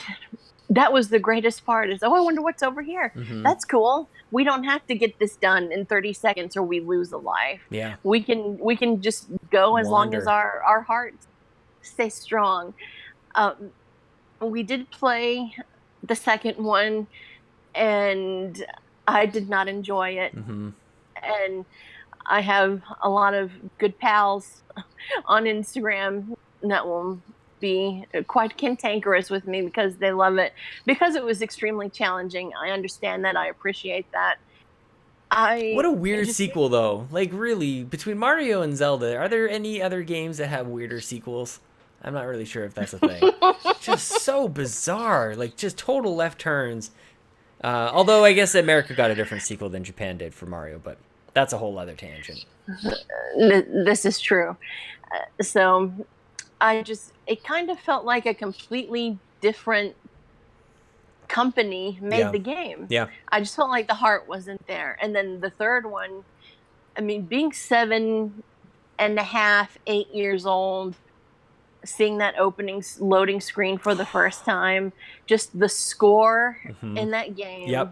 that was the greatest part is, I wonder what's over here. That's cool. We don't have to get this done in 30 seconds or we lose a life. Yeah. We can just go as long as our hearts stay strong. We did play the second one and I did not enjoy it. And I have a lot of good pals on Instagram that will be quite cantankerous with me because they love it. Because it was extremely challenging. I understand that. I appreciate that. What a weird sequel, though. Like, really, between Mario and Zelda, are there any other games that have weirder sequels? I'm not really sure if that's a thing. Just so bizarre. Like, just total left turns. Although I guess America got a different sequel than Japan did for Mario, but that's a whole other tangent. This is true. So it kind of felt like a completely different company made the game. Yeah. I just felt like the heart wasn't there. And then the third one, I mean, being 7.5, 8 years old, seeing that loading screen for the first time, just the score in that game,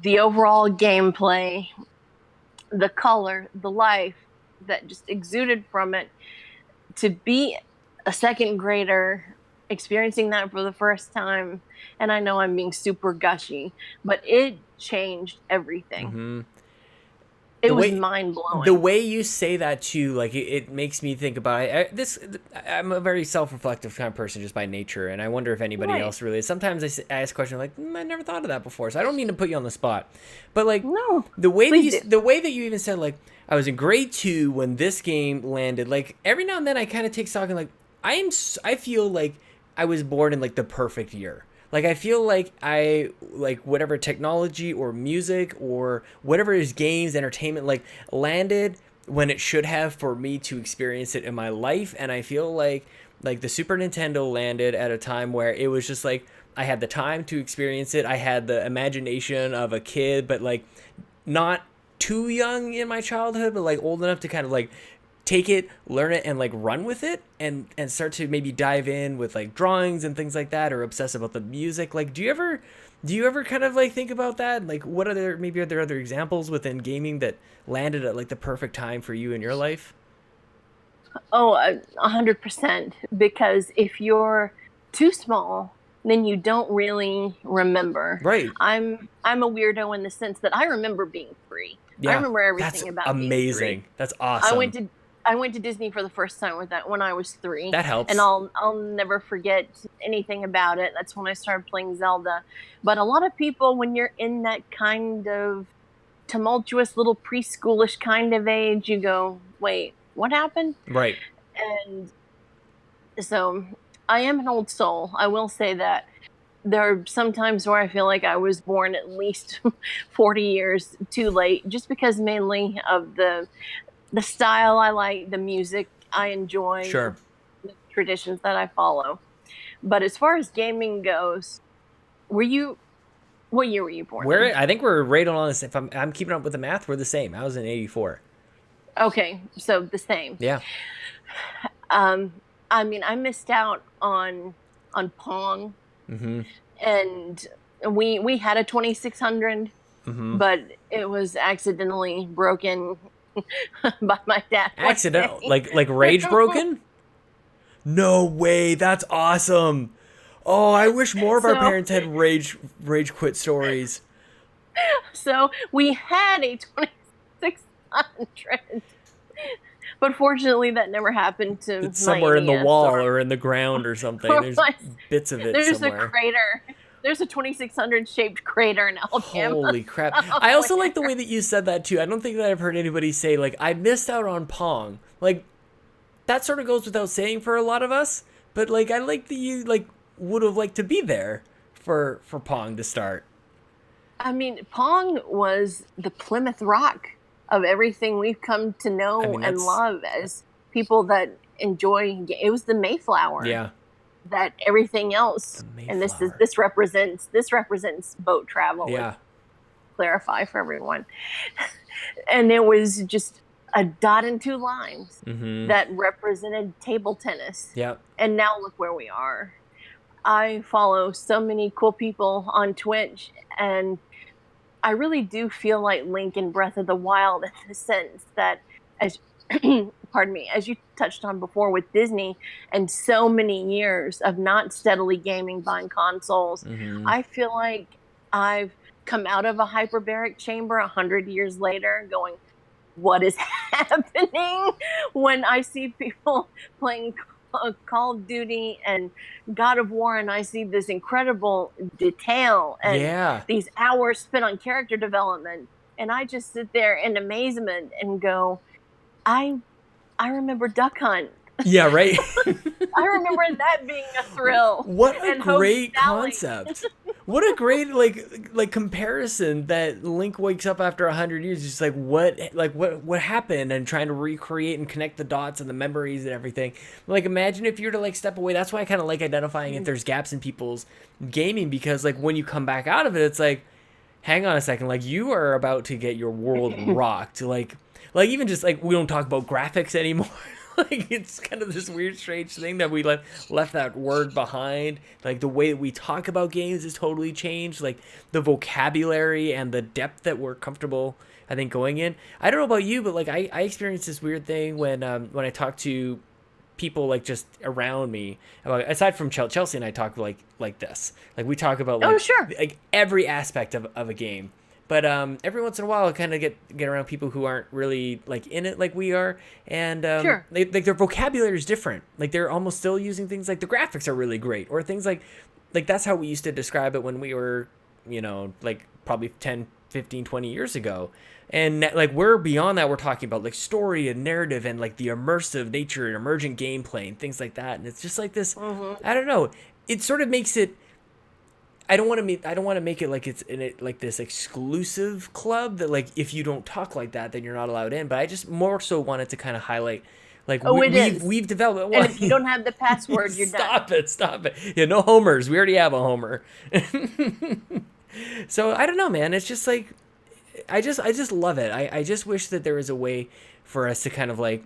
the overall gameplay, the color, the life that just exuded from it, to be a second grader experiencing that for the first time. And I know I'm being super gushy, but it changed everything. It was mind-blowing. The way you say that too, like it makes me think about I'm a very self-reflective kind of person just by nature, and I wonder if anybody else really is. Sometimes I ask questions like, I never thought of that before, so I don't mean to put you on the spot, but like the way that you even said, like, I was in grade 2 when this game landed. Like, every now and then I kind of take stock and like I feel like I was born in like the perfect year. Like, I feel like whatever technology or music or whatever is games, entertainment, like, landed when it should have for me to experience it in my life. And I feel like the Super Nintendo landed at a time where it was just like, I had the time to experience it. I had the imagination of a kid, but like not too young in my childhood, but like old enough to kind of like take it, learn it, and like run with it, and start to maybe dive in with like drawings and things like that, or obsess about the music. Like, do you ever kind of like think about that? Like, are there other examples within gaming that landed at like the perfect time for you in your life? Oh, 100%. Because if you're too small, then you don't really remember. Right. I'm a weirdo in the sense that I remember being 3. Yeah, I remember everything about amazing. Being 3. That's awesome. I went to Disney for the first time with that when I was 3. That helps. And I'll never forget anything about it. That's when I started playing Zelda. But a lot of people, when you're in that kind of tumultuous little preschoolish kind of age, you go, wait, what happened? Right. And so I am an old soul. I will say that. There are some times where I feel like I was born at least 40 years too late, just because mainly of the style I like, the music I enjoy, Sure. the traditions that I follow. But as far as gaming goes, what year were you born in? I think we're right on this. If I'm keeping up with the math, we're the same. I was in '84. Okay, so the same. Yeah. I mean, I missed out on Pong. Mm-hmm. And we had a 2600, but it was accidentally broken by my dad. Accidental, like rage broken? No way, that's awesome. Oh, I wish more of our parents had rage quit stories. So we had a 2600, but fortunately that never happened to it's somewhere in the wall or in the ground or something. There's bits of it there's somewhere. A crater. There's a 2600 shaped crater in Alabama. Holy crap. I also like the way that you said that too. I don't think that I've heard anybody say, like, I missed out on Pong. Like, that sort of goes without saying for a lot of us. But, like, I like that you, like, would have liked to be there for Pong to start. I mean, Pong was the Plymouth Rock of everything we've come to know and love as people that enjoy. It was the Mayflower. Yeah. That everything else, and this represents boat travel. Yeah. Clarify for everyone. And it was just a dot and two lines that represented table tennis. Yeah. And now look where we are. I follow so many cool people on Twitch, and I really do feel like Link in Breath of the Wild in the sense that, as pardon me, as you touched on before with Disney and so many years of not steadily gaming, buying consoles, I feel like I've come out of a hyperbaric chamber 100 years later going, what is happening when I see people playing Call of Duty and God of War, and I see this incredible detail and these hours spent on character development, and I just sit there in amazement and go, I remember Duck Hunt. Yeah, right. I remember that being a thrill. What a great concept. What a great like comparison that Link wakes up after 100 years. Just like what happened, and trying to recreate and connect the dots and the memories and everything. Like, imagine if you were to like step away. That's why I kind of like identifying if there's gaps in people's gaming, because like when you come back out of it, it's like, hang on a second, like you are about to get your world rocked. Like even just like we don't talk about graphics anymore. Like, it's kind of this weird, strange thing that we left that word behind. Like, the way that we talk about games has totally changed. Like, the vocabulary and the depth that we're comfortable, I think, going in. I don't know about you, but, like, I experienced this weird thing when I talk to people, like, just around me. Aside from Chelsea and I talk, like this. Like, we talk about, like, like every aspect of a game. But every once in a while, I kind of get around people who aren't really like in it like we are, and like their vocabulary is different. Like, they're almost still using things like the graphics are really great, or things like that's how we used to describe it when we were, like probably 10, 15, 20 years ago. And like we're beyond that. We're talking about like story and narrative and like the immersive nature and emergent gameplay and things like that. And it's just like this. I don't know. It sort of makes it. I don't want to make it like it's in it like this exclusive club that like if you don't talk like that then you're not allowed in. But I just more so wanted to kind of highlight like we've developed. Well, and if you don't have the password, you're done. Stop it. Yeah, no homers. We already have a homer. So I don't know, man. It's just like I just love it. I just wish that there was a way for us to kind of like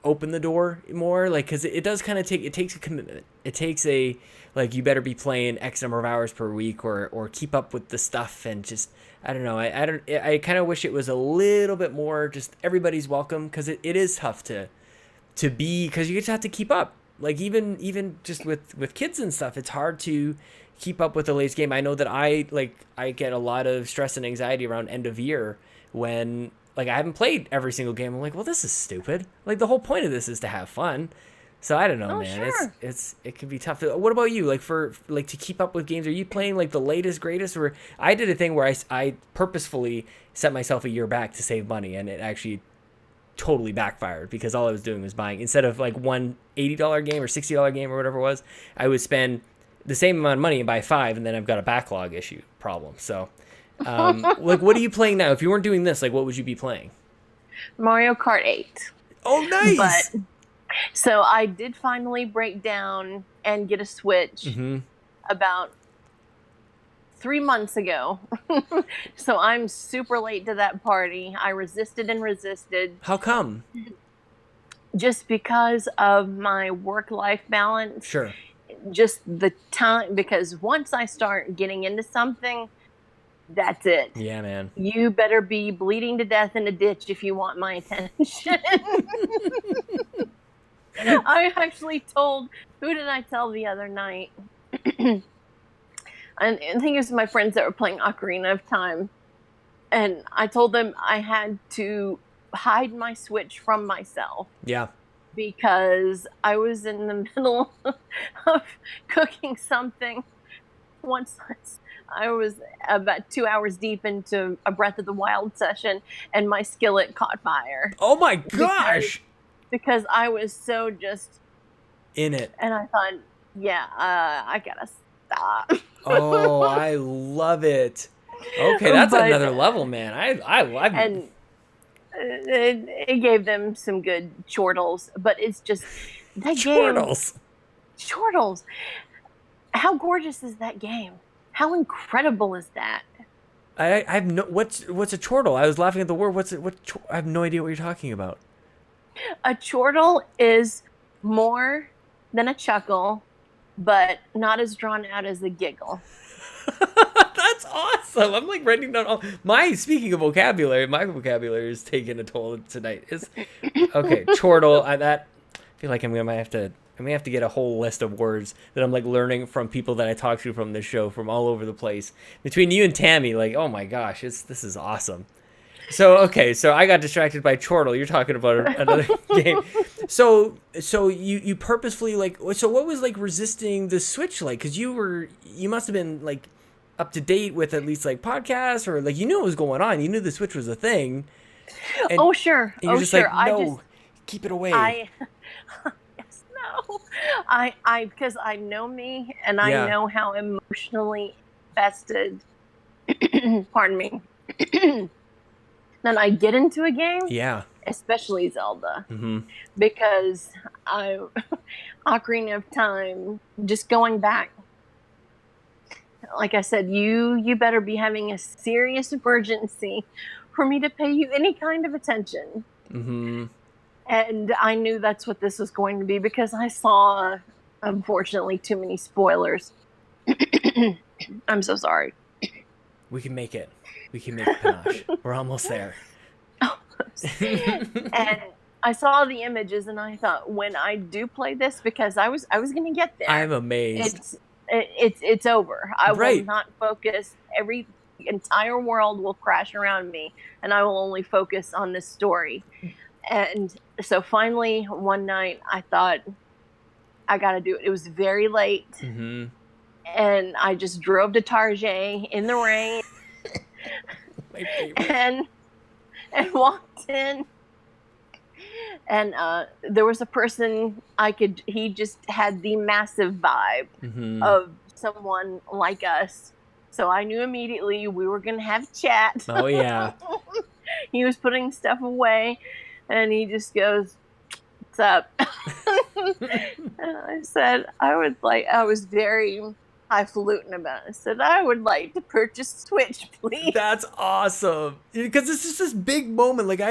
open the door more, like, because it does kind of takes a commitment. It takes a like you better be playing X number of hours per week or keep up with the stuff, and just I don't know. I kind of wish it was a little bit more just everybody's welcome, because it is tough to be, because you just have to keep up. Like even just with kids and stuff, it's hard to keep up with the latest game. I know that I get a lot of stress and anxiety around end of year when like I haven't played every single game. I'm like, well, this is stupid. Like, the whole point of this is to have fun. So I don't know, man. Sure. It can be tough. What about you? Like, for like to keep up with games, are you playing like the latest, greatest? Or I did a thing where I purposefully set myself a year back to save money, and it actually totally backfired because all I was doing was buying, instead of like one $80 game or $60 game or whatever it was, I would spend the same amount of money and buy 5, and then I've got a backlog issue problem. So, like, what are you playing now? If you weren't doing this, like, what would you be playing? Mario Kart 8. Oh, nice! But, so I did finally break down and get a Switch about 3 months ago. So I'm super late to that party. I resisted and resisted. How come? Just because of my work-life balance. Sure. Just the time, because once I start getting into something, that's it. Yeah, man. You better be bleeding to death in a ditch if you want my attention. I actually told, who did I tell the other night? I think it was my friends that were playing Ocarina of Time. And I told them I had to hide my Switch from myself. Yeah. Because I was in the middle of cooking something. Once I was about 2 hours deep into a Breath of the Wild session, and my skillet caught fire. Oh my gosh! Because I was so just in it. And I thought, yeah, I gotta stop. Oh, I love it. Okay, that's another level, man. And it gave them some good chortles, but it's just that chortles. Game. Chortles. How gorgeous is that game? How incredible is that? I have no. What's a chortle? I was laughing at the word. I have no idea what you're talking about. A chortle is more than a chuckle, but not as drawn out as a giggle. That's awesome. I'm like writing down all speaking of vocabulary, my vocabulary is taking a toll tonight. Okay, chortle. I feel like I'm gonna have to get a whole list of words that I'm like learning from people that I talk to from this show from all over the place. Between you and Tammi, like, oh my gosh, this is awesome. So I got distracted by chortle. You're talking about another game. So you purposefully so what was like resisting the Switch like? Because you must have been like up to date with at least like podcasts, or like you knew what was going on. You knew the Switch was a thing. And, oh sure. And you're just sure. like, no, keep it away. Because I know me, and I know how emotionally invested, pardon me, then I get into a game, especially Zelda, because Ocarina of Time, just going back, like I said, you better be having a serious emergency for me to pay you any kind of attention. And I knew that's what this was going to be because I saw, unfortunately, too many spoilers. I'm so sorry. We can make it. We can make it, Panache. We're almost there. And I saw the images, and I thought, when I do play this, because I was going to get there. I'm amazed. It's over. I will not focus. The entire world will crash around me, and I will only focus on this story. And so finally, one night, I thought, I got to do it. It was very late. And I just drove to Target in the rain. My favorite. And walked in. And there was a person he just had the massive vibe of someone like us. So I knew immediately we were going to have a chat. Oh, yeah. He was putting stuff away. And he just goes, "What's up?" And I said, I was very highfalutin about it. I said, "I would like to purchase Switch, please." That's awesome. Because it's just this big moment. Like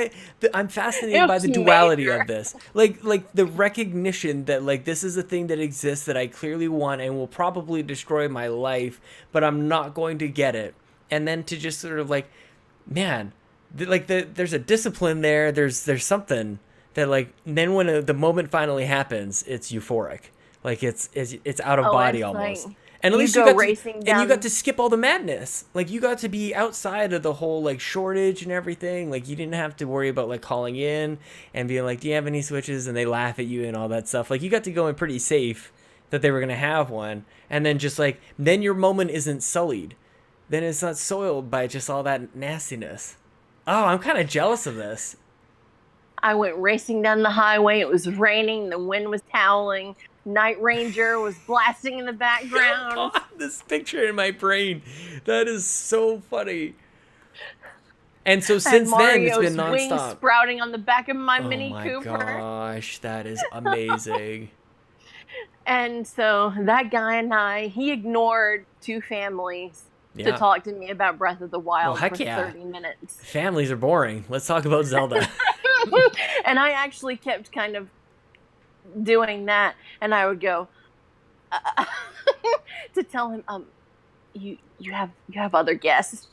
I'm fascinated by the duality of this. Like the recognition that like this is a thing that exists that I clearly want and will probably destroy my life, but I'm not going to get it. And then to just sort of like, man, there's a discipline there. There's something that like then when the moment finally happens, it's euphoric. Like it's out of body almost. Like, and at least you got to skip all the madness. Like you got to be outside of the whole like shortage and everything. Like you didn't have to worry about like calling in and being like, "Do you have any Switches?" and they laugh at you and all that stuff. Like you got to go in pretty safe that they were gonna have one, and then just like then your moment isn't sullied. Then it's not soiled by just all that nastiness. Oh, I'm kind of jealous of this. I went racing down the highway. It was raining. The wind was howling. Night Ranger was blasting in the background. God, this picture in my brain. That is so funny. And so since then, it's been nonstop. Wings sprouting on the back of my Mini Cooper. Oh my gosh, that is amazing. And so that guy and he ignored 2 families to talk to me about Breath of the Wild for 30 minutes. Families are boring. Let's talk about Zelda. And I actually kept kind of doing that, and I would go to tell him, you have other guests.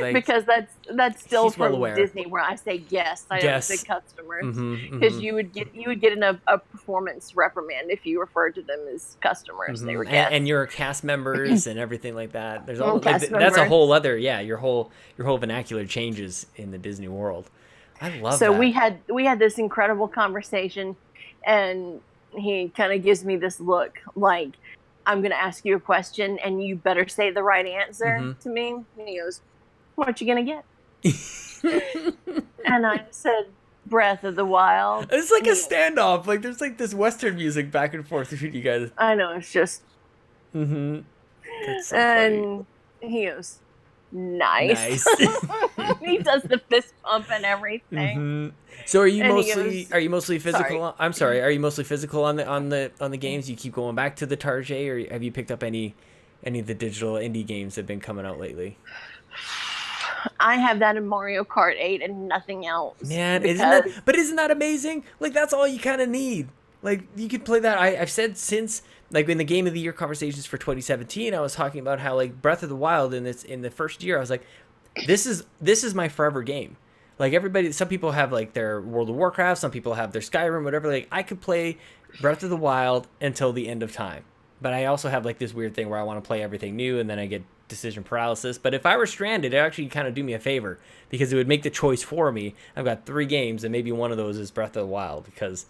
Like, because that's still from Disney, where I say guests, I don't say customers, because you would get in a performance reprimand if you referred to them as customers. They were guests, and your cast members and everything like that. There's all that's a whole other your whole vernacular changes in the Disney world. I love that. So we had this incredible conversation, and he kind of gives me this look like, I'm going to ask you a question and you better say the right answer to me. And he goes, what you going to get? And I said, Breath of the Wild. It's like a standoff. Like there's like this Western music back and forth between you guys. I know. It's just. That's so and funny. He goes, nice. He does the fist pump and everything. So are you mostly physical? Sorry. I'm sorry. Are you mostly physical on the games? You keep going back to the Target, or have you picked up any of the digital indie games that have been coming out lately? I have that in Mario Kart 8 and nothing else. Man, isn't that amazing? Like that's all you kind of need. Like you could play that. I've said since like in the Game of the Year conversations for 2017, I was talking about how like Breath of the Wild in the first year, I was like, this is my forever game. Like some people have like their World of Warcraft, some people have their Skyrim, whatever. Like I could play Breath of the Wild until the end of time. But I also have like this weird thing where I want to play everything new and then I get decision paralysis. But if I were stranded, it actually kind of do me a favor because it would make the choice for me. I've got 3 games and maybe one of those is Breath of the Wild because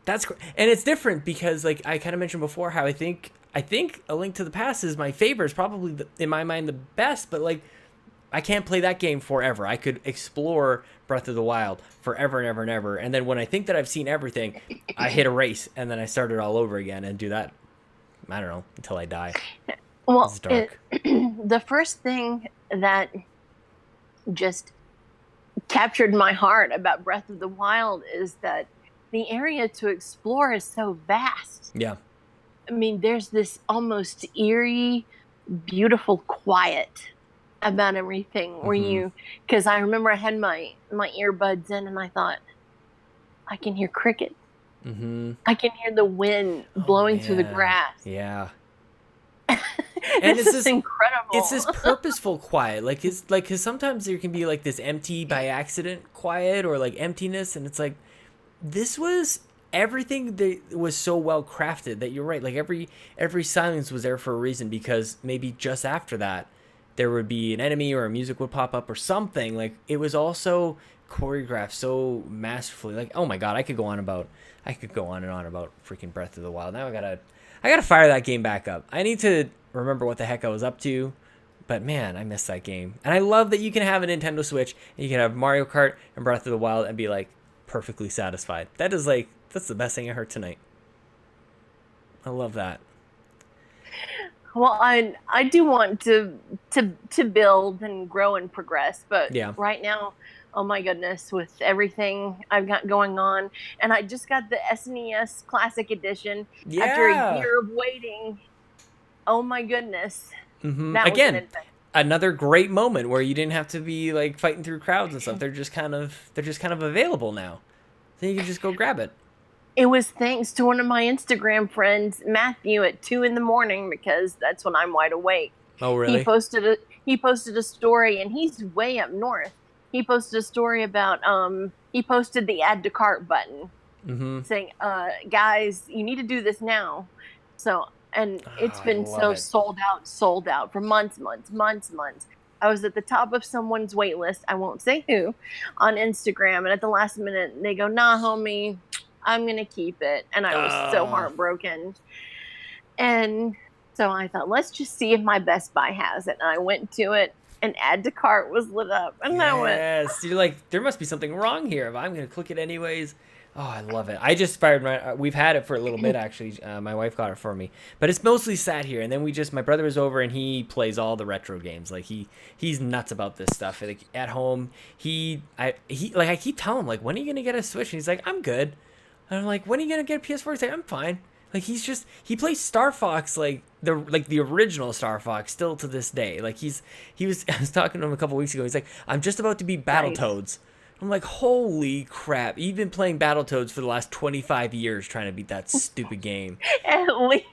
and it's different because like I kind of mentioned before how I think A Link to the Past is my favorite. It's probably in my mind the best, but like I can't play that game forever. I could explore Breath of the Wild forever and ever and ever. And then when I think that I've seen everything, I hit erase and then I start it all over again and do that, I don't know, until I die. Well, it's dark. The first thing that just captured my heart about Breath of the Wild is that the area to explore is so vast. Yeah. I mean, there's this almost eerie, beautiful quiet about everything where because I remember I had my earbuds in and I thought, I can hear crickets. I can hear the wind blowing through the grass. Yeah. And it's incredible. It's this purposeful quiet. Like it's like, cause sometimes there can be like this empty by accident quiet or like emptiness. And it's like, this was everything that was so well crafted that you're right. Like every silence was there for a reason because maybe just after that, there would be an enemy or a music would pop up or something. Like it was also choreographed so masterfully. Like, oh my God, I could go on and on about freaking Breath of the Wild. Now I gotta fire that game back up. I need to remember what the heck I was up to, but man, I missed that game. And I love that you can have a Nintendo Switch and you can have Mario Kart and Breath of the Wild and be like perfectly satisfied. That's the best thing I heard tonight. I love that. Well, I do want to build and grow and progress, but right now, oh my goodness, with everything I've got going on, and I just got the SNES Classic Edition after a year of waiting. Oh my goodness! That Again, another great moment where you didn't have to be like fighting through crowds and stuff. They're just kind of available now, so you can just go grab it. It was thanks to one of my Instagram friends, Matthew, at 2 a.m, because that's when I'm wide awake. Oh, really? He posted a story, and he's way up north. He posted a story about he posted the add to cart button, saying, "Guys, you need to do this now." So, and it's been sold out for months. I was at the top of someone's wait list. I won't say who, on Instagram, and at the last minute they go, "Nah, homie, I'm going to keep it." And I was so heartbroken. And so I thought, let's just see if my Best Buy has it. And I went to it and add to cart was lit up. And I went, yes, you're like, there must be something wrong here, but I'm going to click it anyways. Oh, I love it. I just fired we've had it for a little bit, actually. My wife got it for me, but it's mostly sat here. And then my brother was over and he plays all the retro games. Like he's nuts about this stuff. Like at home, I keep telling him, like, when are you going to get a Switch? And he's like, I'm good. And I'm like, when are you going to get a PS4? He's like, I'm fine. Like he plays Star Fox, like the original Star Fox still to this day. Like I was talking to him a couple weeks ago. He's like, I'm just about to beat Battletoads. I'm like, holy crap. You've been playing Battletoads for the last 25 years trying to beat that stupid game. At least.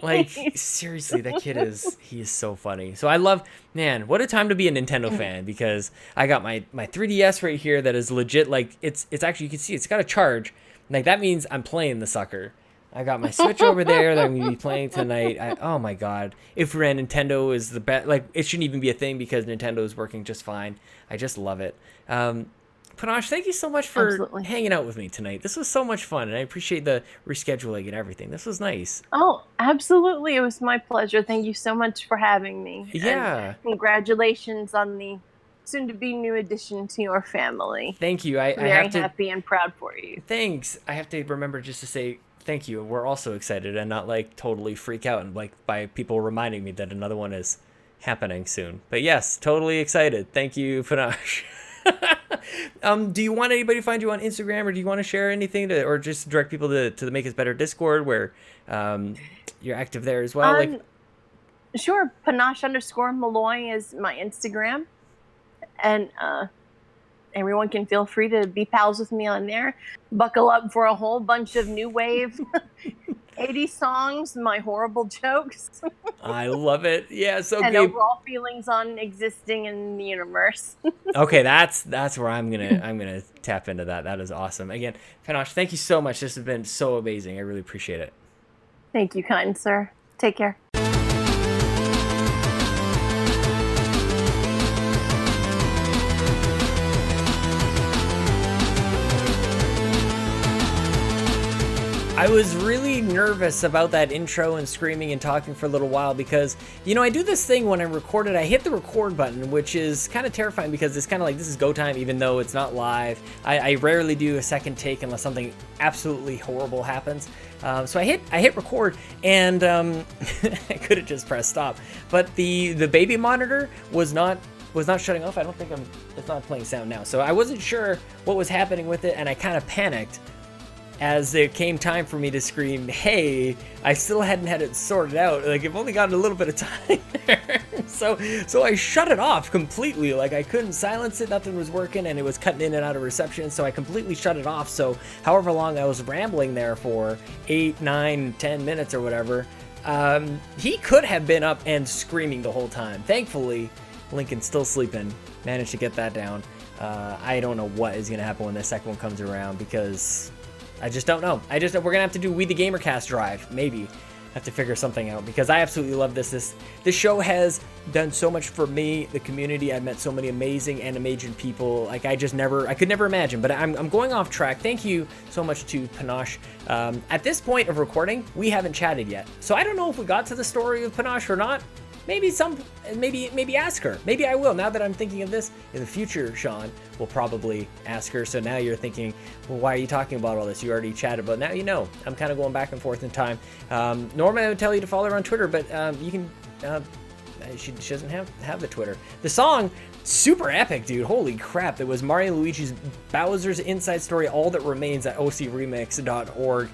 Like, seriously, that kid he is so funny. So I love, man, what a time to be a Nintendo fan, because I got my 3DS right here that is legit. Like, it's actually, you can see it's got a charge. Like, that means I'm playing the sucker. I got my Switch over there that I'm going to be playing tonight. Oh my God. If Nintendo is the best, like, it shouldn't even be a thing because Nintendo is working just fine. I just love it. Panache, thank you so much for hanging out with me tonight. This was so much fun, and I appreciate the rescheduling and everything. This was nice. Oh, absolutely. It was my pleasure. Thank you so much for having me. Yeah. And congratulations on the soon-to-be new addition to your family. Thank you. I'm very happy and proud for you. Thanks. I have to remember just to say thank you. We're also excited and not, like, totally freak out and, like, by people reminding me that another one is happening soon. But yes, totally excited. Thank you, Panache. Do you want anybody to find you on Instagram, or do you want to share anything or just direct people to the Make Us Better Discord where you're active there as well? Sure. Panache_Malloy is my Instagram. And everyone can feel free to be pals with me on there. Buckle up for a whole bunch of new wave 80 songs, my horrible jokes. I love it. Yeah, so and overall feelings on existing in the universe. Okay, that's where I'm gonna tap into that. That is awesome. Again, Panache, thank you so much. This has been so amazing. I really appreciate it. Thank you, kind sir. Take care. I was really nervous about that intro and screaming and talking for a little while because, you know, I do this thing when I record it. I hit the record button, which is kind of terrifying because it's kind of like this is go time, even though it's not live. I rarely do a second take unless something absolutely horrible happens. So I hit record, and I could have just pressed stop. But the baby monitor was not shutting off. I don't think it's not playing sound now. So I wasn't sure what was happening with it, and I kind of panicked as it came time for me to scream, hey. I still hadn't had it sorted out. Like, I've only gotten a little bit of time there. So I shut it off completely. Like, I couldn't silence it. Nothing was working, and it was cutting in and out of reception. So I completely shut it off. So however long I was rambling there for 8, 9, 10 minutes or whatever, he could have been up and screaming the whole time. Thankfully, Lincoln's still sleeping. Managed to get that down. I don't know what is going to happen when the second one comes around because I just don't know. We're going to have to do We the GamerCast drive. Maybe. Have to figure something out because I absolutely love this. This show has done so much for me, the community. I've met so many amazing animation people. Like, I could never imagine, but I'm going off track. Thank you so much to Panache. At this point of recording, we haven't chatted yet. So I don't know if we got to the story of Panache or not. Maybe ask her. Maybe I will. Now that I'm thinking of this, in the future, Sean will probably ask her. So now you're thinking, well, why are you talking about all this? You already chatted about it. Now you know. I'm kind of going back and forth in time. Normally I would tell you to follow her on Twitter, but you can. She doesn't have the Twitter. The song, super epic, dude. Holy crap. That was Mario and Luigi's Bowser's Inside Story, All That Remains at ocremix.org.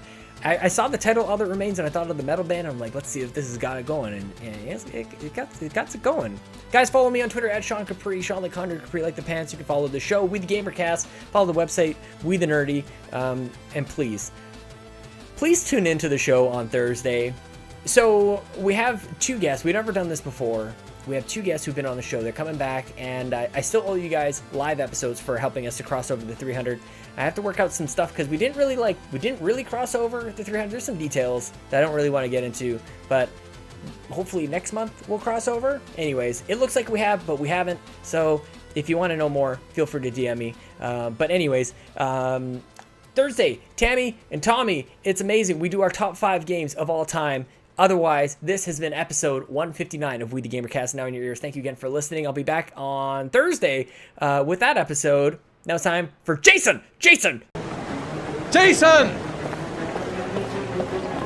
I saw the title, All That Remains, and I thought of the metal band. I'm like, let's see if this has got it going. And yes, it got it going. Guys, follow me on Twitter at Sean Capri, Sean like Conjure Capri like the pants. You can follow the show, We the GamerCast. Follow the website, We the Nerdy. And please tune into the show on Thursday. So we have 2 guests. We've never done this before. We have 2 guests who've been on the show. They're coming back, and I still owe you guys live episodes for helping us to cross over the 300. I have to work out some stuff because we didn't really cross over the 300. There's some details that I don't really want to get into, but hopefully next month we'll cross over. Anyways, it looks like we have, but we haven't. So if you want to know more, feel free to DM me. But anyways, Thursday, Tammi and Tommy, it's amazing. We do our top 5 games of all time. Otherwise, this has been episode 159 of We the GamerCast, now in your ears. Thank you again for listening. I'll be back on Thursday with that episode. Now it's time for Jason! Jason! Jason!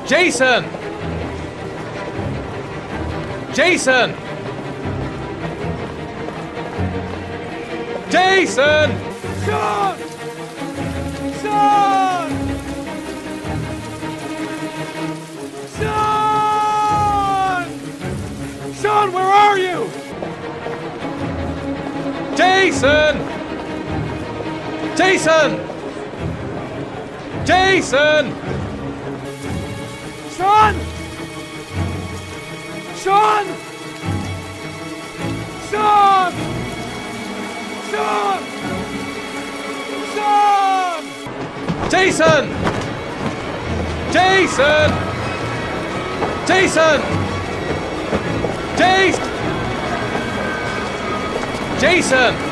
Jason! Jason! Jason! Sean! Sean! Sean! Sean, where are you? Jason! Jason! Jason! Sean! Sean! Sean! Sean! Sean! Jason! Jason! Jason! Jason! Jason!